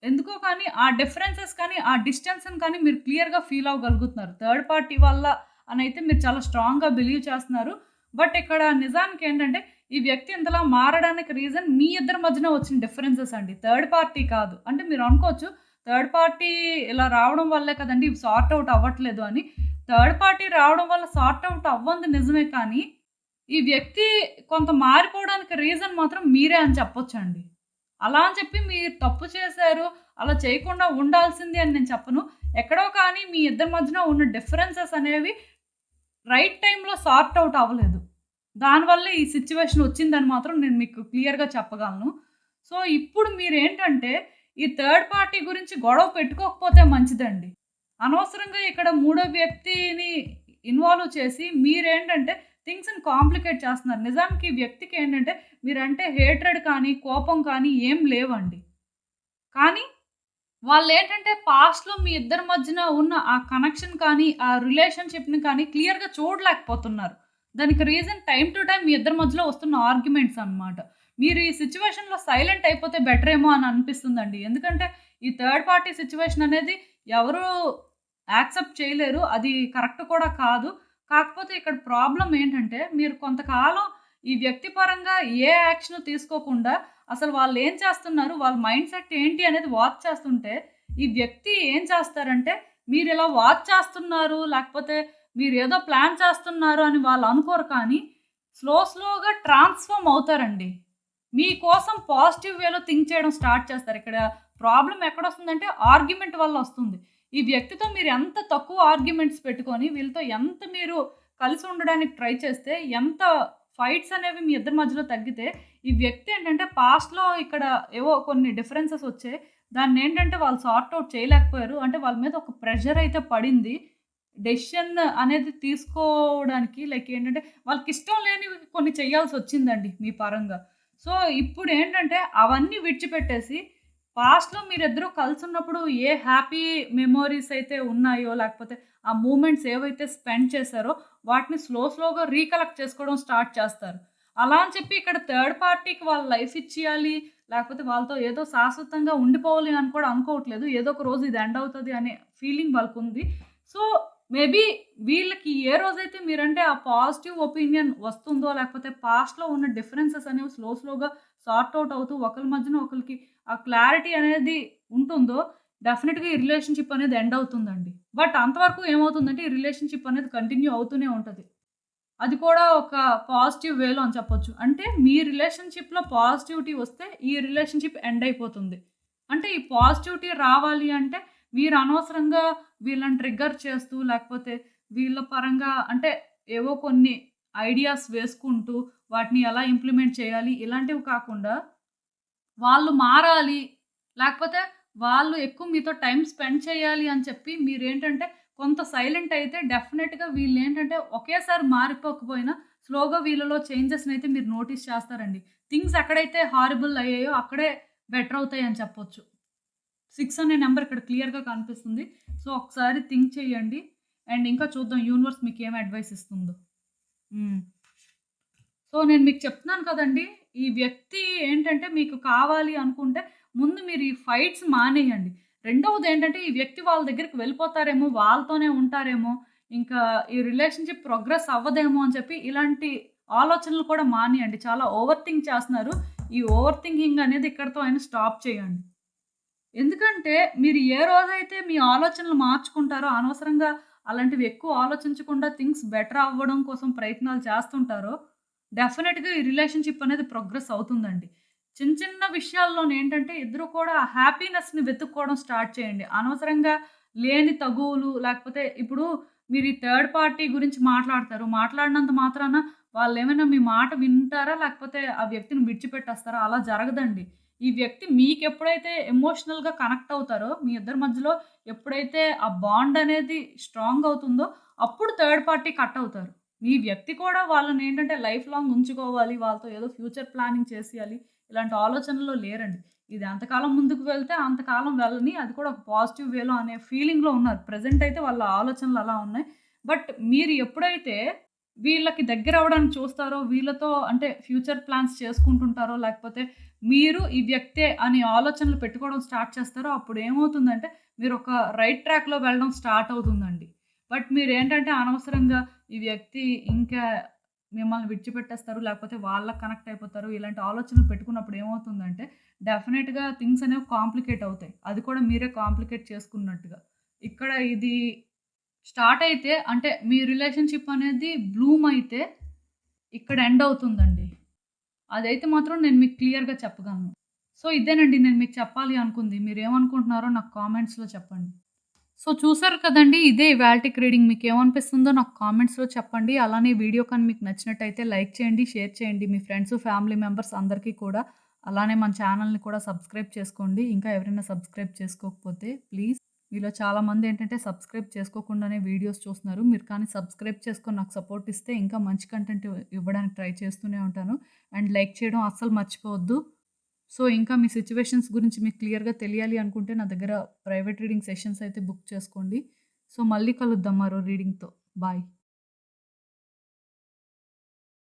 ఎందుకో కానీ ఆ డిఫరెన్సెస్ కానీ, ఆ డిస్టెన్స్‌ని కానీ మీరు క్లియర్‌గా ఫీల్ అవ్వగలుగుతున్నారు. థర్డ్ పార్టీ వల్ల అనైతే మీరు చాలా స్ట్రాంగ్‌గా బిలీవ్ చేస్తున్నారు. బట్ ఇక్కడ నిజానికేంటంటే, ఈ వ్యక్తి ఇంతలా మారడానికి రీజన్ మీ ఇద్దరి మధ్యన వచ్చిన డిఫరెన్సెస్ అండి. థర్డ్ పార్టీ కాదు. అంటే మీరు అనుకోవచ్చు, థర్డ్ పార్టీ ఇలా రావడం వల్లే కదండీ ఇవి సార్ట్ ఔట్ అవ్వట్లేదు అని. థర్డ్ పార్టీ రావడం వల్ల సార్ట్ ఔట్ అవ్వంది నిజమే కానీ, ఈ వ్యక్తి కొంత మారిపోవడానికి రీజన్ మాత్రం మీరే అని చెప్పొచ్చండి. అలా అని చెప్పి మీరు తప్పు చేశారు, అలా చేయకుండా ఉండాల్సింది అని నేను చెప్పను. ఎక్కడో కానీ మీ ఇద్దరి మధ్యన ఉన్న డిఫరెన్సెస్ అనేవి రైట్ టైమ్‌లో సార్ట్ ఔట్ అవ్వలేదు. దానివల్లే ఈ సిట్యుయేషన్ వచ్చిందని మాత్రం నేను మీకు క్లియర్‌గా చెప్పగలను. సో, ఇప్పుడు మీరేంటంటే ఈ థర్డ్ పార్టీ గురించి గొడవ పెట్టుకోకపోతే మంచిదండి. అనవసరంగా ఇక్కడ మూడో వ్యక్తిని ఇన్వాల్వ్ చేసి మీరేంటంటే థింగ్స్‌ని కాంప్లికేట్ చేస్తున్నారు. నిజానికి ఈ వ్యక్తికేంటంటే మీరంటే హేట్రెడ్ కానీ, కోపం కానీ ఏం లేవండి. కానీ వాళ్ళేంటంటే పాస్ట్‌లో మీ ఇద్దరి మధ్యన ఉన్న ఆ కనెక్షన్ కానీ, ఆ రిలేషన్‌షిప్‌ని కానీ క్లియర్‌గా చూడలేకపోతున్నారు. దానికి రీజన్ టైమ్ టు టైమ్ మీ ఇద్దరి మధ్యలో వస్తున్న ఆర్గ్యుమెంట్స్ అన్నమాట. మీరు ఈ సిట్యుయేషన్‌లో సైలెంట్ అయిపోతే బెటరేమో అని అనిపిస్తుందండి. ఎందుకంటే ఈ థర్డ్ పార్టీ సిట్యుయేషన్ అనేది ఎవరు యాక్సెప్ట్ చేయలేరు. అది కరెక్ట్ కూడా కాదు. కాకపోతే ఇక్కడ ప్రాబ్లమ్ ఏంటంటే మీరు కొంతకాలం ఈ వ్యక్తి పరంగా ఏ యాక్షన్ తీసుకోకుండా అసలు వాళ్ళేం చేస్తున్నారు? వాళ్ళ మైండ్ సెట్ ఏంటి అనేది వాచ్ చేస్తుంటే, ఈ వ్యక్తి ఏం చేస్తారంటే, మీరిలా వాచ్ చేస్తున్నారు, లేకపోతే మీరేదో ప్లాన్ చేస్తున్నారు అని వాళ్ళు అనుకోరు కానీ, స్లోగా ట్రాన్స్‌ఫార్మ్ అవుతారండి. మీకోసం పాజిటివ్ వేలో థింక్ చేయడం స్టార్ట్ చేస్తారు. ఇక్కడ ప్రాబ్లమ్ ఎక్కడొస్తుందంటే, ఆర్గ్యుమెంట్ వల్ల వస్తుంది. ఈ వ్యక్తితో మీరు ఎంత తక్కువ ఆర్గ్యుమెంట్స్ పెట్టుకొని, వీళ్ళతో ఎంత మీరు కలిసి ఉండడానికి ట్రై చేస్తే, ఎంత ఫైట్స్ అనేవి మీ ఇద్దరి మధ్యలో తగ్గితే, ఈ వ్యక్తి ఏంటంటే పాస్ట్‌లో ఇక్కడ ఏవో కొన్ని డిఫరెన్సెస్ వచ్చాయి. దాన్నేంటంటే వాళ్ళు సార్ట్ ఔట్ చేయలేకపోయారు. అంటే వాళ్ళ మీద ఒక ప్రెషర్ అయితే పడింది. డెసిషన్ అనేది తీసుకోవడానికి లైక్ ఏంటంటే వాళ్ళకిష్టం లేనివి కొన్ని చేయాల్సొచ్చిందండి మీ పరంగా. సో, ఇప్పుడేంటంటే అవన్నీ విడిచిపెట్టేసి పాస్ట్‌లో మీరిద్దరూ కలిసున్నప్పుడు ఏ హ్యాపీ మెమోరీస్ అయితే ఉన్నాయో, లేకపోతే ఆ మూమెంట్స్ ఏవైతే స్పెండ్ చేశారో వాటిని స్లోగా రీకలెక్ట్ చేసుకోవడం స్టార్ట్ చేస్తారు. అలా అని చెప్పి ఇక్కడ థర్డ్ పార్టీకి వాళ్ళ లైఫ్ ఇచ్చేయాలి, లేకపోతే వాళ్ళతో ఏదో శాశ్వతంగా ఉండిపోవాలి అని కూడా అనుకోవట్లేదు. ఏదో ఒక రోజు ఇది ఎండ్ అవుతది అనే ఫీలింగ్ వాళ్ళకుంది. సో, మేబీ వీళ్ళకి ఏ రోజైతే మీరంటే ఆ పాజిటివ్ ఒపీనియన్ వస్తుందో, లేకపోతే పాస్ట్‌లో ఉన్న డిఫరెన్సెస్ అనేవి స్లోగా సార్ట్ ఔట్ అవుతూ ఒకళ్ళ మధ్యన ఒకళ్ళకి ఆ క్లారిటీ అనేది ఉంటుందో, డెఫినిట్‌గా ఈ రిలేషన్‌షిప్ అనేది ఎండ్ అవుతుందండి. బట్ అంతవరకు ఏమవుతుందంటే ఈ రిలేషన్‌షిప్ అనేది కంటిన్యూ అవుతూనే ఉంటది. అది కూడా ఒక పాజిటివ్ వేలో అని చెప్పొచ్చు. అంటే మీ రిలేషన్‌షిప్‌లో పాజిటివిటీ వస్తే ఈ రిలేషన్‌షిప్ ఎండ్ అయిపోతుంది. అంటే ఈ పాజిటివిటీ రావాలి అంటే మీరు అనవసరంగా వీళ్ళని ట్రిగ్గర్ చేస్తూ లేకపోతే వీళ్ళ పరంగా అంటే ఏవో కొన్ని ఐడియాస్ వేసుకుంటూ వాటిని ఎలా ఇంప్లిమెంట్ చేయాలి ఇలాంటివి కాకుండా వాళ్ళు మారాలి. లేకపోతే వాళ్ళు ఎక్కువ మీతో టైమ్ స్పెండ్ చేయాలి అని చెప్పి మీరేంటంటే కొంత సైలెంట్ అయితే డెఫినిట్‌గా వీళ్ళేంటంటే ఒకేసారి మారిపోకపోయినా స్లోగా వీళ్ళలో చేంజెస్‌నైతే మీరు నోటీస్ చేస్తారండి. థింగ్స్ ఎక్కడైతే హారిబుల్ అయ్యాయో అక్కడే బెటర్ అవుతాయని చెప్పొచ్చు. 6 అనే నంబర్ ఇక్కడ క్లియర్‌గా కనిపిస్తుంది. సో, ఒకసారి థింక్ చేయండి. అండ్ ఇంకా చూద్దాం యూనివర్స్ మీకేం అడ్వైస్ ఇస్తుందో. హ్మ్. సో, నేను మీకు చెప్తున్నాను కదండీ! ఈ వ్యక్తి ఏంటంటే మీకు కావాలి అనుకుంటే ముందు మీరు ఈ ఫైట్స్ మానేయండి. రెండవదేంటంటే ఈ వ్యక్తి వాళ్ళ దగ్గరికి వెళ్ళిపోతారేమో, వాళ్ళతోనే ఉంటారేమో, ఇంకా ఈ రిలేషన్‌షిప్ ప్రోగ్రెస్ అవ్వదేమో అని చెప్పి ఇలాంటి ఆలోచనలు కూడా మానేయండి. చాలా ఓవర్ థింక్ చేస్తున్నారు. ఈ ఓవర్ థింకింగ్ అనేది ఇక్కడితో అయినా స్టాప్ చేయండి. ఎందుకంటే మీరు ఏ రోజైతే మీ ఆలోచనలు మార్చుకుంటారో, అనవసరంగా అలాంటివి ఎక్కువ ఆలోచించకుండా థింగ్స్ బెటర్ అవ్వడం కోసం ప్రయత్నాలు చేస్తుంటారో, డెఫినిట్‌గా ఈ రిలేషన్‌షిప్ అనేది ప్రోగ్రెస్ అవుతుందండి. చిన్న చిన్న విషయాల్లోనేంటంటే ఇద్దరు కూడా హ్యాపీనెస్‌ని వెతుక్కోవడం స్టార్ట్ చేయండి. అనవసరంగా లేని తగువులు లేకపోతే ఇప్పుడు మీరు ఈ థర్డ్ పార్టీ గురించి మాట్లాడతారు. మాట్లాడినంత మాత్రాన వాళ్ళేమైనా మీ మాట వింటారా? లేకపోతే ఆ వ్యక్తిని విడిచిపెట్టేస్తారా? అలా జరగదండి. ఈ వ్యక్తి మీకెప్పుడైతే ఎమోషనల్‌గా కనెక్ట్ అవుతారో, మీ ఇద్దరి మధ్యలో ఎప్పుడైతే ఆ బాండ్ అనేది స్ట్రాంగ్ అవుతుందో, అప్పుడు థర్డ్ పార్టీ కట్ అవుతారు. మీ వ్యక్తి కూడా వాళ్ళనేంటంటే లైఫ్ లాంగ్ ఉంచుకోవాలి, వాళ్ళతో ఏదో ఫ్యూచర్ ప్లానింగ్ చేసేయాలి, ఇలాంటి ఆలోచనలో లేరండి. ఇది ఎంతకాలం ముందుకు వెళ్తే అంతకాలం వెళ్ళని, అది కూడా ఒక పాజిటివ్ వేలో అనే ఫీలింగ్‌లో ఉన్నారు. ప్రెజెంట్ అయితే వాళ్ళ ఆలోచనలు అలా ఉన్నాయి. బట్ మీరు ఎప్పుడైతే వీళ్ళకి దగ్గరవ్వడానికి చూస్తారో, వీళ్ళతో అంటే ఫ్యూచర్ ప్లాన్స్ చేసుకుంటుంటారో, లేకపోతే మీరు ఈ వ్యక్తే అని ఆలోచనలు పెట్టుకోవడం స్టార్ట్ చేస్తారో, అప్పుడేమవుతుందంటే మీరొక రైట్ ట్రాక్‌లో వెళ్ళడం స్టార్ట్ అవుతుందండి. బట్ మీరేంటంటే అనవసరంగా ఈ వ్యక్తి ఇంకా మిమ్మల్ని విడిచిపెట్టేస్తారు, లేకపోతే వాళ్ళకి కనెక్ట్ అయిపోతారు. ఇలాంటి ఆలోచనలు పెట్టుకున్నప్పుడు ఏమవుతుందంటే, డెఫినిట్‌గా థింగ్స్ అనేవి కాంప్లికేట్ అవుతాయి. అది కూడా మీరే కాంప్లికేట్ చేసుకున్నట్టుగా. ఇక్కడ ఇది స్టార్ట్ అయితే అంటే మీ రిలేషన్‌షిప్ అనేది బ్లూమ్ అయితే ఇక్కడ ఎండ్ అవుతుందండి. అదైతే మాత్రం నేను మీకు క్లియర్‌గా చెప్పగలను. సో, ఇదేనండి నేను మీకు చెప్పాలి అనుకుంది. మీరేమనుకుంటున్నారో నాకు కామెంట్స్‌లో చెప్పండి. సో, చూసారు కదండీ! ఇదే ఇవాల్టికి రీడింగ్. మీకేమనిపిస్తుందో నాకు కామెంట్స్‌లో చెప్పండి. అలానే వీడియో కానీ మీకు నచ్చినట్టయితే లైక్ చేయండి, షేర్ చేయండి. మీ ఫ్రెండ్స్, ఫ్యామిలీ మెంబర్స్ అందరికీ కూడా. అలానే మన ఛానెల్‌ని కూడా సబ్స్క్రైబ్ చేసుకోండి. ఇంకా ఎవరైనా సబ్స్క్రైబ్ చేసుకోకపోతే ప్లీజ్. మీలో చాలామంది ఏంటంటే సబ్స్క్రైబ్ చేసుకోకుండానే వీడియోస్ చూస్తున్నారు. మీరు కానీ సబ్స్క్రైబ్ చేసుకొని నాకు సపోర్ట్ ఇస్తే ఇంకా మంచి కంటెంట్ ఇవ్వడానికి ట్రై చేస్తూనే ఉంటాను. అండ్ లైక్ చేయడం అస్సలు మర్చిపోవద్దు. సో, ఇంకా మీ సిట్యుయేషన్స్ గురించి మీకు క్లియర్‌గా తెలియాలి అనుకుంటే నా దగ్గర ప్రైవేట్ రీడింగ్ సెషన్స్ అయితే బుక్ చేసుకోండి. సో, మళ్ళీ కలుద్దాం మరో రీడింగ్‌తో. బాయ్.